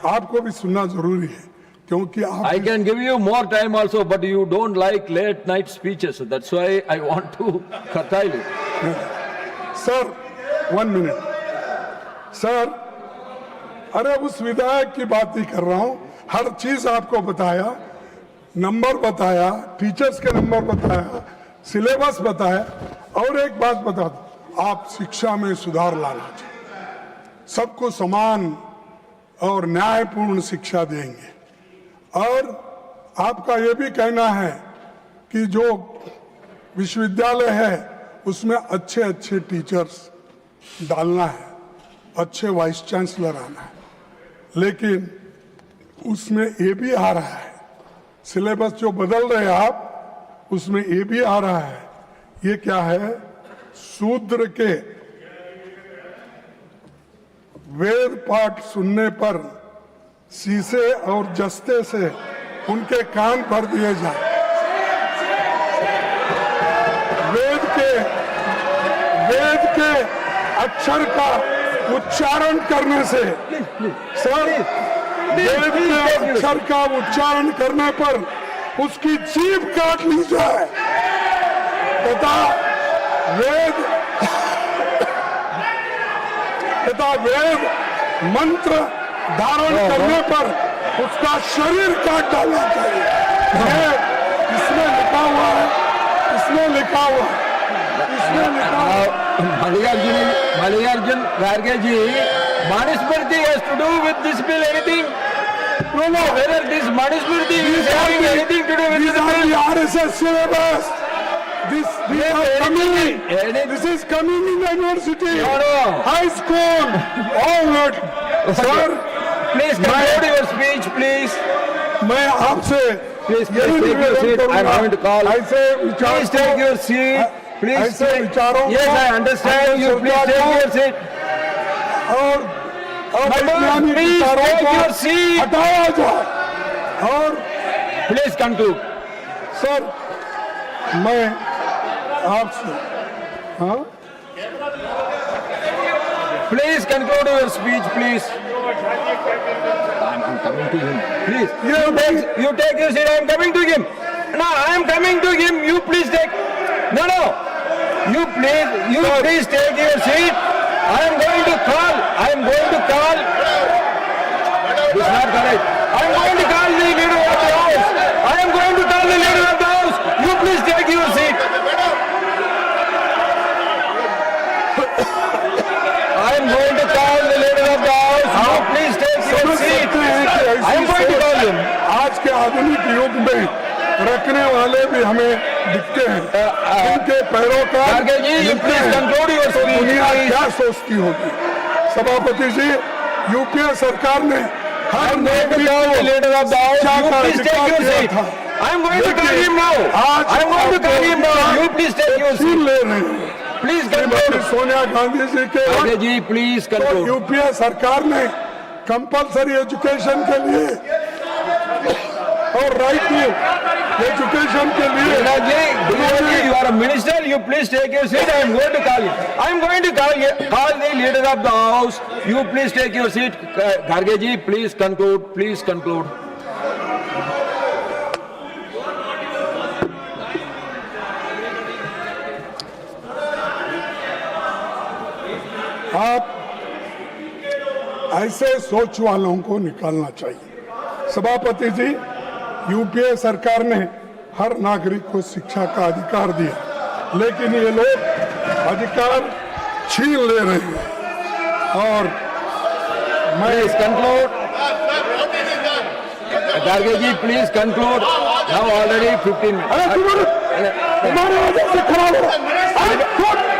आपको भी सुनना जरूरी है, क्योंकि आप I can give you more time also, but you don't like late night speeches. So that's why I want to curtail it. Sir 1 minute. Sir, अरे उस विधायक की बात ही कर रहा हूं। हर चीज आपको बताया, नंबर बताया, टीचर्स के नंबर बताया, सिलेबस बताया। और एक बात बता दो, आप शिक्षा में सुधार लाना चाहिए, सबको समान और न्यायपूर्ण शिक्षा देंगे। और आपका ये भी कहना है कि जो विश्वविद्यालय है उसमें अच्छे अच्छे टीचर्स डालना है, अच्छे वाइस चांसलर आना है। लेकिन उसमें ये भी आ रहा है, सिलेबस जो बदल रहे हैं आप, उसमें ये भी आ रहा है। ये क्या है? शूद्र के वेद पाठ सुनने पर शीशे और जस्ते से उनके कान भर दिए जाए। वेद के अक्षर का उच्चारण करने से, सर, वेद के अक्षर का उच्चारण करने पर उसकी जीभ काट ली जाए तथा वेद मंत्र धारण करने पर उसका शरीर काट डालना चाहिए। इसमें लिखा हुआ है, इसमें लिखा हुआ है। Mallikarjun Kharge ji, Manusmriti has to do with this bill anything? No. Whether this Manusmriti is having anything to do with this bill? The RSS syllabus. This is coming in the university, high school, all that. Sir, Please conclude your speech, please. मैं आपसे Please take your seat. I am going to call. ऐसे विचार Please take your seat. Please ऐसे take- विचारों Yes, को I understand. हमने You please सरकार take को your seat. और अवैज्ञानिक please विचारों take को your seat. हटाया जाए। और Please conclude. सर, मैं आपसे हाँ Please conclude your speech, please. I'm coming to him. Please. You take your seat. I am coming to him. No, I am coming to him. You please take. No, no. You please take your seat. I am going to call. I am going to call. This is not correct. I am going to call the leader of the house. I am going to call the leader of the house. You please take your seat. I am going to call the leader of the house. You please take your समझ seat. सकते हैं कि I am ऐसी going to call him. सोच आज के आधुनिक युग में रखने वाले भी हमें दिखते हैं। इनके पैरोकार Kharge ji, you मिलते please हैं। conclude your तो speech, दुनिया please. क्या सोचती होगी? सभापति जी, यूपीए सरकार ने I her am going to नागरिक call the को leader of the house. शिक्षा You का please take अधिकार your दिया seat. था। I am going to call him now. आज I am going to call him now. You please take your छीन seat. ले रहे हैं। Please Shrimati conclude. सोनिया गांधी जी के Kharge ji, please तो conclude. यूपीए सरकार ने कंपलसरी एजुकेशन के लिए और राइट टू एजुकेशन के लिए Gujarat ji, you are a minister. You please take your seat. I am going to call him. I am going to call the leader of the house. You please take your seat. Kharge ji, please conclude. Please conclude. आप ऐसे सोच वालों को निकालना चाहिए। सभापति जी, UPA सरकार ने हर नागरिक को शिक्षा का अधिकार दिया, लेकिन ये लोग अधिकार छीन ले रहे हैं। और मैं Please conclude. Kharge ji, please conclude. Now already 15 minutes. अरे तुम्हारे वजह से खराब हो रहा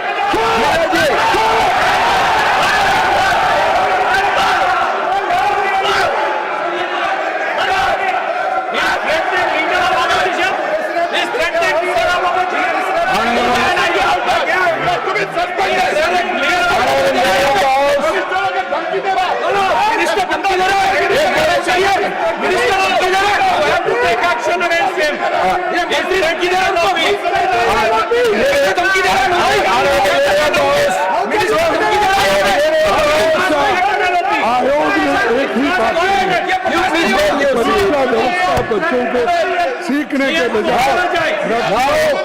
आयोग ने एक ही बात परीक्षा व्यवस्था बच्चों को सीखने के बजाय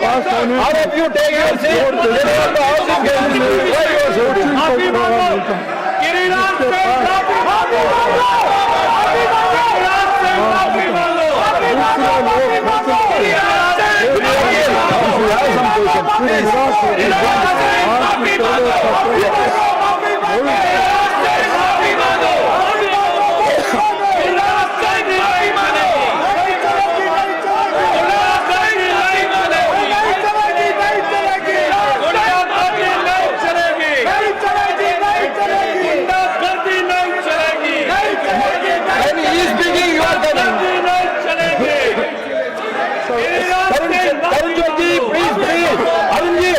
पास होने All of you take your seat. Leader of the house is getting coaching को बढ़ावा मिलता है। When he is speaking, you are coming. Arun ji, please.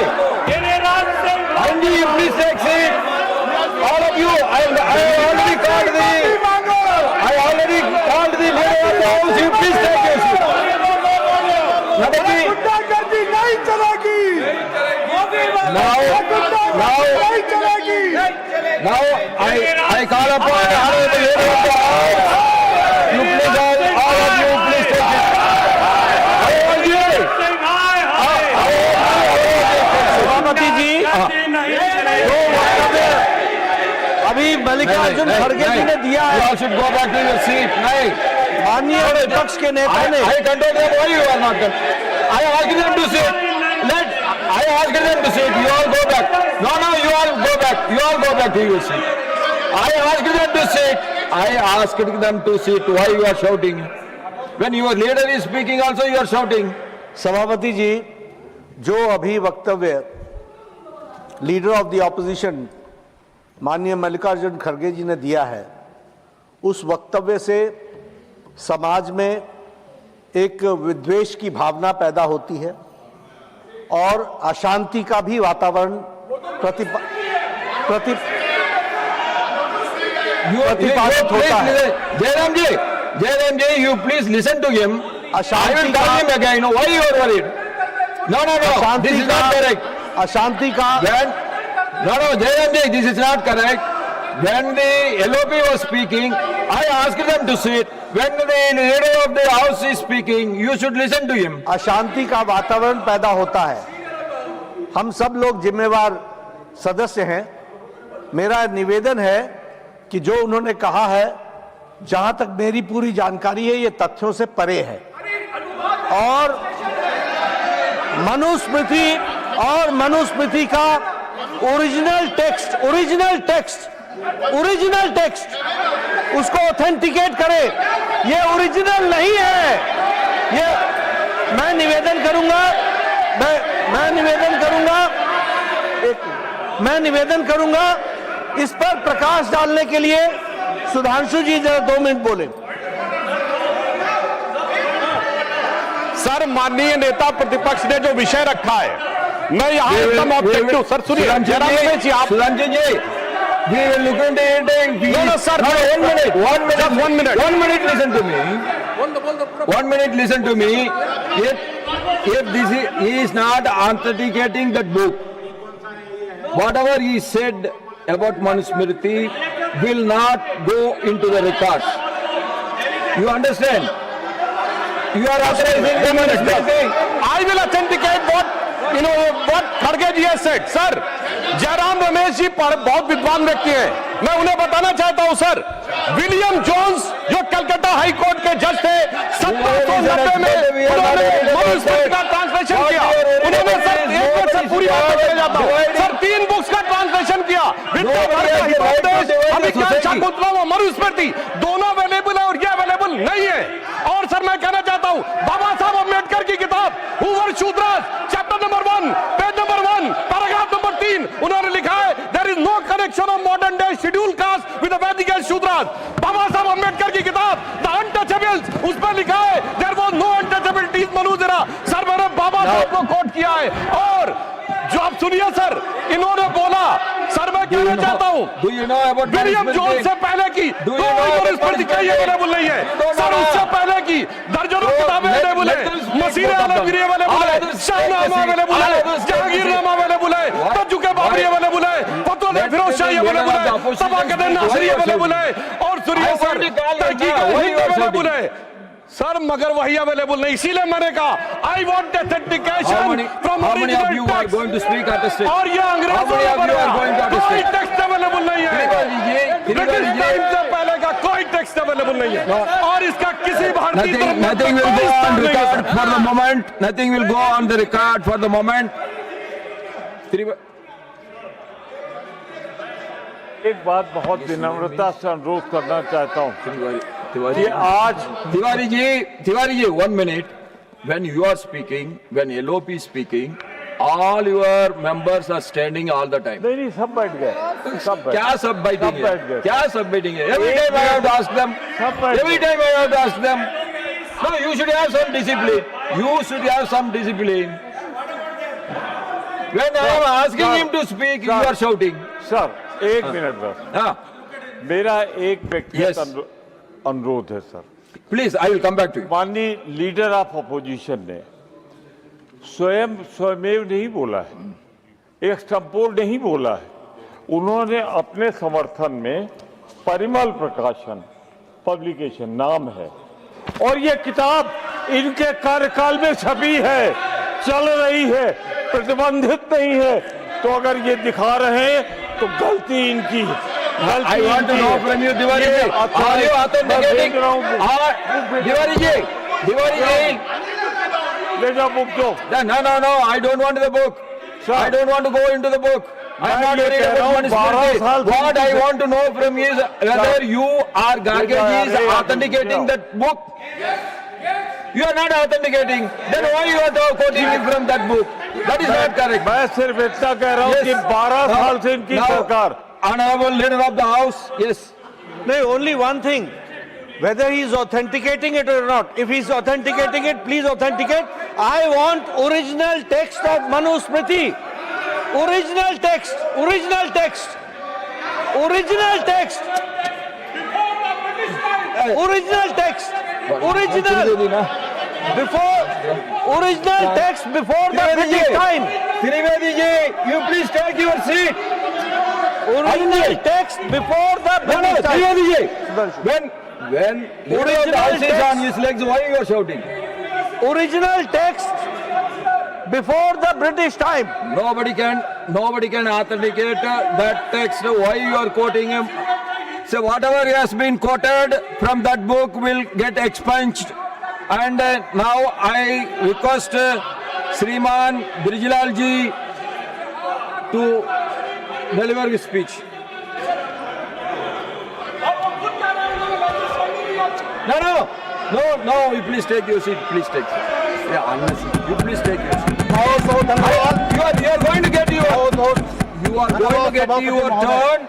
Arun ji, you please take seat. All of you, I already called the leader of the house. You please take your seat. Nadaji, now I call upon the honorable leader of the house. You please all of you please take it. सभापति जी, अभी मल्लिकार्जुन खड़गे जी ने दिया You है, all should go back to your seat. नहीं. माननीय विपक्ष के नेता ने I control them. Why you are not done? I asked them to sit. I asked them to sit. You all go back. No, you all go back. You all go back to your seat. I asked them to sit. I asked them to sit. Why you are shouting? When your leader is speaking also you are shouting. सभापति जी, जो अभी वक्तव्य leader of the opposition माननीय मल्लिकार्जुन खड़गे जी ने दिया है, उस वक्तव्य से समाज में एक विद्वेष की भावना पैदा होती है और अशांति का भी वातावरण प्रतिपादित होता है। Jairam ji, you please listen to him. I will tell him again. Why you are worried? No. This is not correct. अशांति का No, Jairam ji, this is not correct. When the LOP was speaking, I asked them to sit. When the leader of the house is speaking, you should listen to him. अशांति का वातावरण पैदा होता है। हम सब लोग जिम्मेवार सदस्य हैं। मेरा निवेदन है कि जो उन्होंने कहा है, जहां तक मेरी पूरी जानकारी है, ये तथ्यों से परे है और मनुस्मृति का ओरिजिनल टेक्स्ट उसको ऑथेंटिकेट करे। ये ओरिजिनल नहीं है। ये मैं निवेदन करूंगा इस पर प्रकाश डालने के लिए सुधांशु जी जरा 2 मिनट बोले। सर, माननीय नेता प्रतिपक्ष ने जो विषय रखा है, मैं यहाँ एकदम ऑब्जेक्टिव। सर सुनिए, जयराम रमेश जी, आप Sudanshu ji, we will look into it. No, sir. No, 1 minute. Just 1 minute. 1 minute, listen to me. 1 minute, listen to me. If he is not authenticating that book, whatever he said about Manusmriti will not go into the records. You understand? You are authorizing the Manusmriti. I will authenticate what Kharge ji has said. Sir, Jairam Ramesh ji पर बहुत विद्वान व्यक्ति हैं। मैं उन्हें बताना चाहता हूं सर, विलियम जोन्स जो कलकत्ता हाई कोर्ट के जज थे, 1790 में उन्होंने मनुस्मृति का ट्रांसलेशन किया। उन्होंने सर, एक मिनट से पूरी बात चले जाता हूं सर, 3 बुक्स का ट्रांसलेशन किया। शाकुंतलम और मनुस्मृति दोनों अवेलेबल है और ये अवेलेबल नहीं है। और सर मैं कहना चाहता हूं, बाबा साहब अम्बेडकर की किताब who were Shudras, chapter number 1, page number 1, paragraph number 3, उन्होंने लिखा है there is no connection of modern day schedule caste with the Vedic Shudras. बाबा साहब अम्बेडकर की किताब द अनटचेबल्स, उस पर लिखा है देयर वाज नो अनटचेबिलिटीज मनुजरा। सर, मैंने बाबा साहब को कोट किया है। और जो आप सुनिए सर, इन्होंने बोला, सर मैं कहना चाहता हूं, Do you know about William Jones Manusmriti? से पहले की मनुस्मृति कहीं अवेलेबल नहीं है सर, उससे पहले की दर्जनों किताबें अवेलेबल है, मसीह अवेलेबल है, शाहनामा अवेलेबल है, जहांगीरनामा अवेलेबल है, तजुक बाबरी अवेलेबल है, फतवा फिरोज शाही अवेलेबल है, तबाकत नासिरी अवेलेबल है। और सुनिए सर, तहकीक अवेलेबल है सर, मगर वही अवेलेबल नहीं। इसीलिए मैंने कहा I want authentication from How many of you are original going to speak at the stage? और ये अंग्रेजों How many of you are going to कोई understand? टेक्स्ट अवेलेबल नहीं है, ब्रिटिश टाइम से पहले का कोई टेक्स्ट अवेलेबल नहीं है और इसका किसी भारतीय Nothing will go on record for the moment. Nothing will go on the record for the moment. एक बात बहुत विनम्रता से अनुरोध करना चाहता हूँ Tiwari कि आज Tiwari ji, 1 minute. When you are speaking, when LOP is speaking, all your members are standing all the time. नहीं सब बैठ गए, सब बैठ क्या सब बैठेंगे? सब बैठ गए। क्या सब बैठेंगे? Every time I have to ask them. सब बैठ Every time I have to ask them. No, you should have some discipline. You should have some discipline. When I am asking him to speak, you are shouting. Sir एक minute बस, हाँ, मेरा एक व्यक्तिगत Yes. अनुरोध है sir. please, I will come back to you. माननीय leader of opposition ने स्वयमेव नहीं बोला है, एक्सटेम्पोर नहीं बोला है। उन्होंने अपने समर्थन में परिमल प्रकाशन पब्लिकेशन नाम है और ये किताब इनके कार्यकाल में छपी है, चल रही है, प्रतिबंधित नहीं है। तो अगर ये दिखा रहे हैं तो गलती इनकी है। I want to know from you, Tiwari ji, are you authenticating? Tiwari ji, ले जाओ बुक दो। no, I don't want the book. I don't want to go into the book. I am not worried about Manusmriti. What I want to know from you is whether you or Garge is authenticating that book. You are not authenticating. Then why you are quoting from that book? That is not correct. मैं सिर्फ इतना कह रहा हूँ कि 12 साल से इनकी Now, सरकार। Honorable Leader of the House, yes. नहीं, only one thing, whether he is authenticating it or not. If he is authenticating it, please authenticate. I want original text of Manusmriti. Original text. Original text. Original text. Original text. Original. Before original text before the British time. Trivedi ji, you please take your seat. Original text before the No, British time. Trivedi ji, when Original House is text. on his legs, why you are shouting? Original text before the British time. Nobody can authenticate that text. Why you are quoting him? So whatever has been quoted from that book will get expunged. And now I request Sriman Brijlal ji to deliver his speech. No, you please take your seat, please take. Yeah, unnecessary. You please take your seat. You are going to get your turn.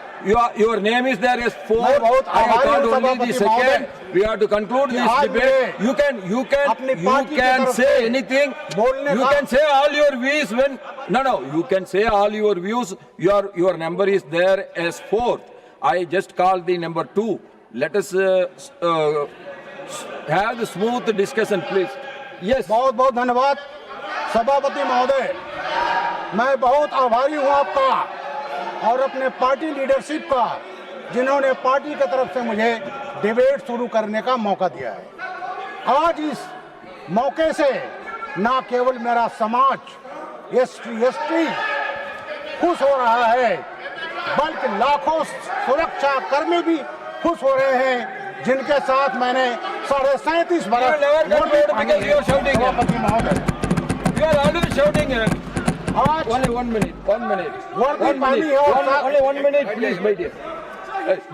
Your name is there as fourth. I have called only the second. We have to conclude this debate. You can say anything. You can say all your views when. No. You can say all your views. Your number is there as fourth. I just called the number 2. Let us have the smooth discussion, please. Yes. बहुत बहुत धन्यवाद सभापति महोदय, मैं बहुत आभारी हूं आपका और अपने पार्टी लीडरशिप का, जिन्होंने पार्टी की तरफ से मुझे डिबेट शुरू करने का मौका दिया है। आज इस मौके से न केवल मेरा समाज एसटी खुश हो रहा है, बल्कि लाखों सुरक्षा कर्मी भी खुश हो रहे हैं, जिनके साथ मैंने 37.5 बरस सभापति महोदय। You are always shouting. आज Only 1 minute. वर्दी पानी है और Only 1 minute, please, my dear.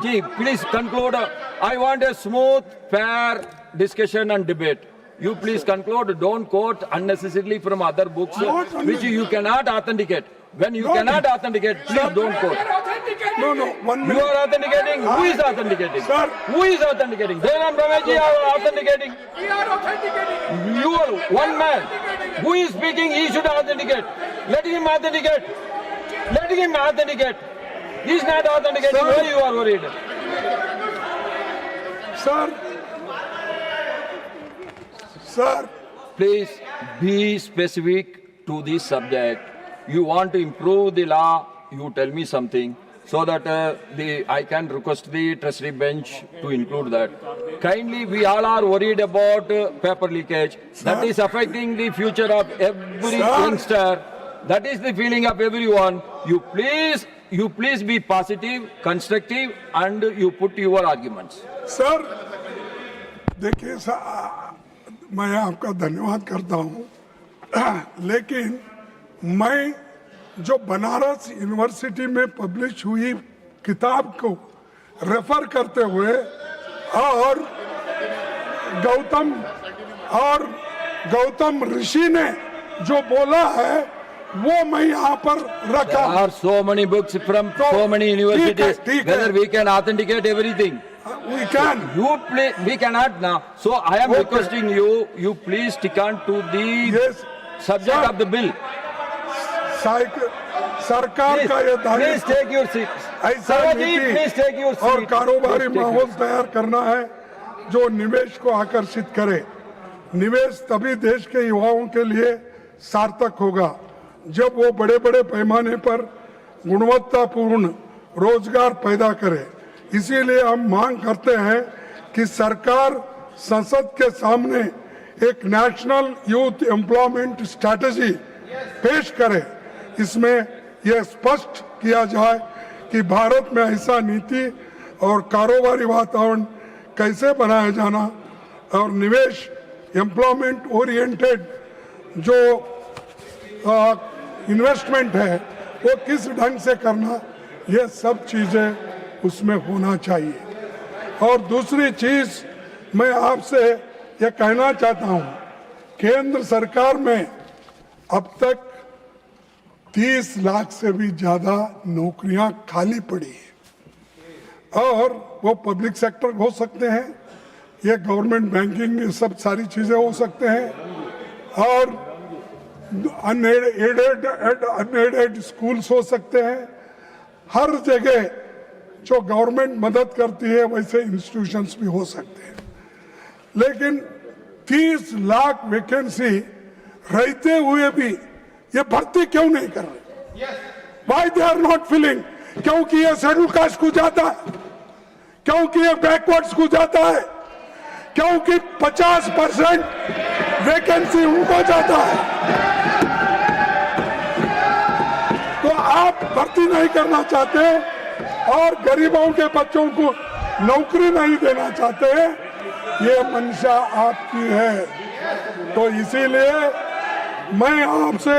Ji, please conclude. I want a smooth, fair discussion and debate. You please conclude. Don't quote unnecessarily from other books which you cannot authenticate. When you cannot authenticate, please don't quote. No, 1 You minute. are authenticating. Who is authenticating? Sir. Who is authenticating? Jayaram Ramesh are authenticating. We are authenticating. You are one man. Who is speaking? He should authenticate. Let him authenticate. Let him authenticate. He is not authenticating. Sir. Why you are worried? Sir, Please be specific to this subject. You want to improve the law, you tell me something so that I can request the trustee bench to include that. Kindly, we all are worried about paper leakage. That is affecting the future of every Sir. youngster. That is the feeling of everyone. You please be positive, constructive, and you put your arguments. Sir देखिए मैं आपका धन्यवाद करता हूँ, लेकिन मैं जो Banaras university में पब्लिश हुई किताब को रेफर करते हुए और गौतम ऋषि ने जो बोला है वो मैं यहाँ पर रखा। There are so many books from so many universities. ठीक है। Whether we can authenticate everything. We can. We cannot now. So I am Okay. requesting you please stick on to the Yes. subject Sir. of the bill. सरकार का ये Please दायित्व take your seat. ऐसा Savaji, please take your नीति seat. और कारोबारी Please take your माहौल तैयार करना है जो निवेश को आकर्षित करे। निवेश तभी देश के युवाओं के लिए सार्थक होगा जब वो बड़े बड़े पैमाने पर गुणवत्तापूर्ण रोजगार पैदा करे। इसीलिए हम मांग करते हैं कि सरकार संसद के सामने एक नेशनल यूथ एम्प्लॉयमेंट स्ट्रैटेजी पेश करे। इसमें यह स्पष्ट किया जाए कि भारत में ऐसा नीति और कारोबारी वातावरण कैसे बनाया जाना और निवेश एम्प्लॉयमेंट ओरिएंटेड जो इन्वेस्टमेंट है वो किस ढंग से करना, ये सब चीजें उसमें होना चाहिए। और दूसरी चीज मैं आपसे ये कहना चाहता हूँ, केंद्र सरकार में अब तक 30 लाख से भी ज्यादा नौकरियां खाली पड़ी है और वो पब्लिक सेक्टर हो सकते हैं, ये गवर्नमेंट बैंकिंग, ये सब सारी चीजें हो सकते हैं, और अनएडेड स्कूल्स हो सकते हैं। हर जगह जो गवर्नमेंट मदद करती है वैसे इंस्टीट्यूशंस भी हो सकते हैं। लेकिन 30 लाख वैकेंसी रहते हुए भी ये भर्ती क्यों नहीं कर रहे? Why they are not filling? क्योंकि ये शेड्यूल कास्ट को जाता है, क्योंकि ये बैकवर्ड्स को जाता है, क्योंकि 50% वैकेंसी उनको जाता है। तो आप भर्ती नहीं करना चाहते और गरीबों के बच्चों को नौकरी नहीं देना चाहते, ये मंशा आपकी है। तो इसीलिए मैं आपसे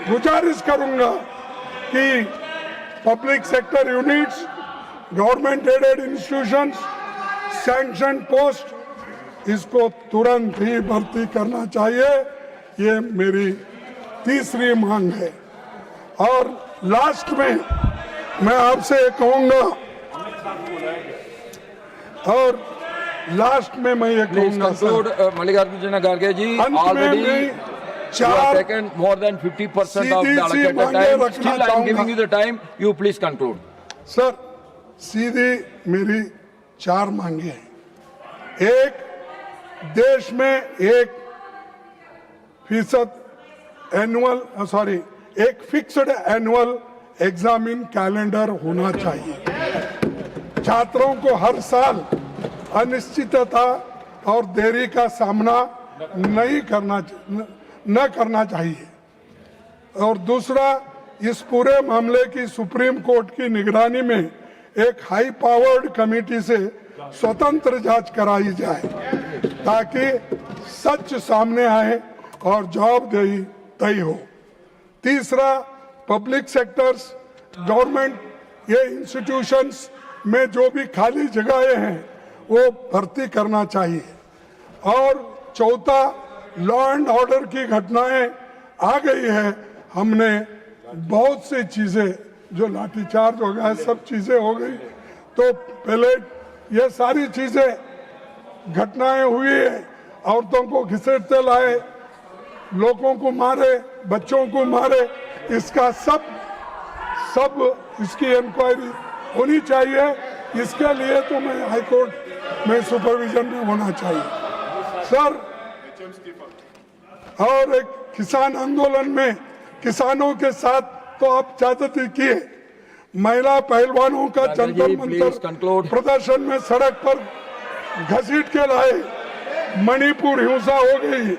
गुजारिश करूंगा कि public sector units, government aided institutions, sanction post, इसको तुरंत ही भर्ती करना चाहिए। ये मेरी तीसरी मांग है। और लास्ट में मैं आपसे कहूंगा, और लास्ट में मैं ये Please कहूंगा conclude, Mallikarjuna Kharge ji. अंत में Already मैं you have चार taken more than 50% of the सीधी सी allocated मांगे time. रखना Still I am चाहूंगा। giving you the time. You please conclude. Sir, सीधी मेरी 4 मांगे हैं। एक, देश में 1 फिक्स्ड एनुअल एग्जामिन कैलेंडर होना चाहिए। छात्रों को हर साल अनिश्चितता और देरी का सामना न करना चाहिए। और दूसरा, इस पूरे मामले की सुप्रीम कोर्ट की निगरानी में एक हाई पावर्ड कमेटी से स्वतंत्र जांच कराई जाए, ताकि सच सामने आए और जवाबदेही तय हो। तीसरा, पब्लिक सेक्टर्स, गवर्नमेंट, ये इंस्टीट्यूशंस में जो भी खाली जगहें हैं वो भर्ती करना चाहिए। और चौथा, लॉ एंड ऑर्डर की घटनाएं आ गई है। हमने बहुत सी चीजें, जो लाठीचार्ज हो गया, सब चीजें हो गई, तो पहले ये सारी चीजें घटनाएं हुई है। औरतों को घसीटते लाए, लोगों को मारे, बच्चों को मारे, इसका सब इसकी इंक्वायरी होनी चाहिए। इसके लिए तो मैं हाई कोर्ट में सुपरविजन में होना चाहिए सर। और एक किसान आंदोलन में किसानों के साथ तो आप ज्यादती किए, महिला पहलवानों का जंतर मंतर प्रदर्शन में सड़क पर घसीट के लाए, मणिपुर हिंसा हो गई,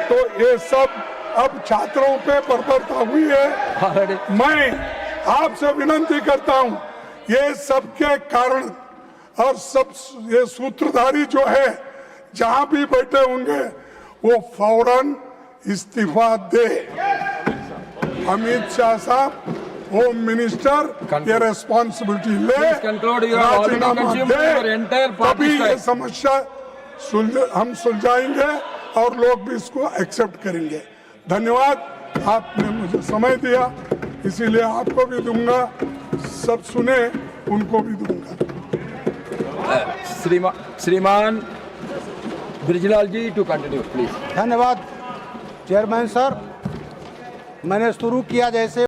तो ये सब अब छात्रों पे बर्बरता हुई है। मैं आपसे विनती करता हूं, ये सबके कारण और सब ये सूत्रधारी जो है जहां भी बैठे होंगे वो फौरन इस्तीफा दे। अमित शाह साहब, होम मिनिस्टर, ये रेस्पॉन्सिबिलिटी ले, राजीनामा दे, तभी ये समस्या हम सुलझाएंगे और लोग भी इसको एक्सेप्ट करेंगे। धन्यवाद, आपने मुझे समय दिया, इसीलिए आपको भी दूंगा, सब सुने उनको भी दूंगा। श्रीमान ब्रिजलाल जी, टू कंटिन्यू प्लीज। धन्यवाद चेयरमैन सर। मैंने शुरू किया जैसे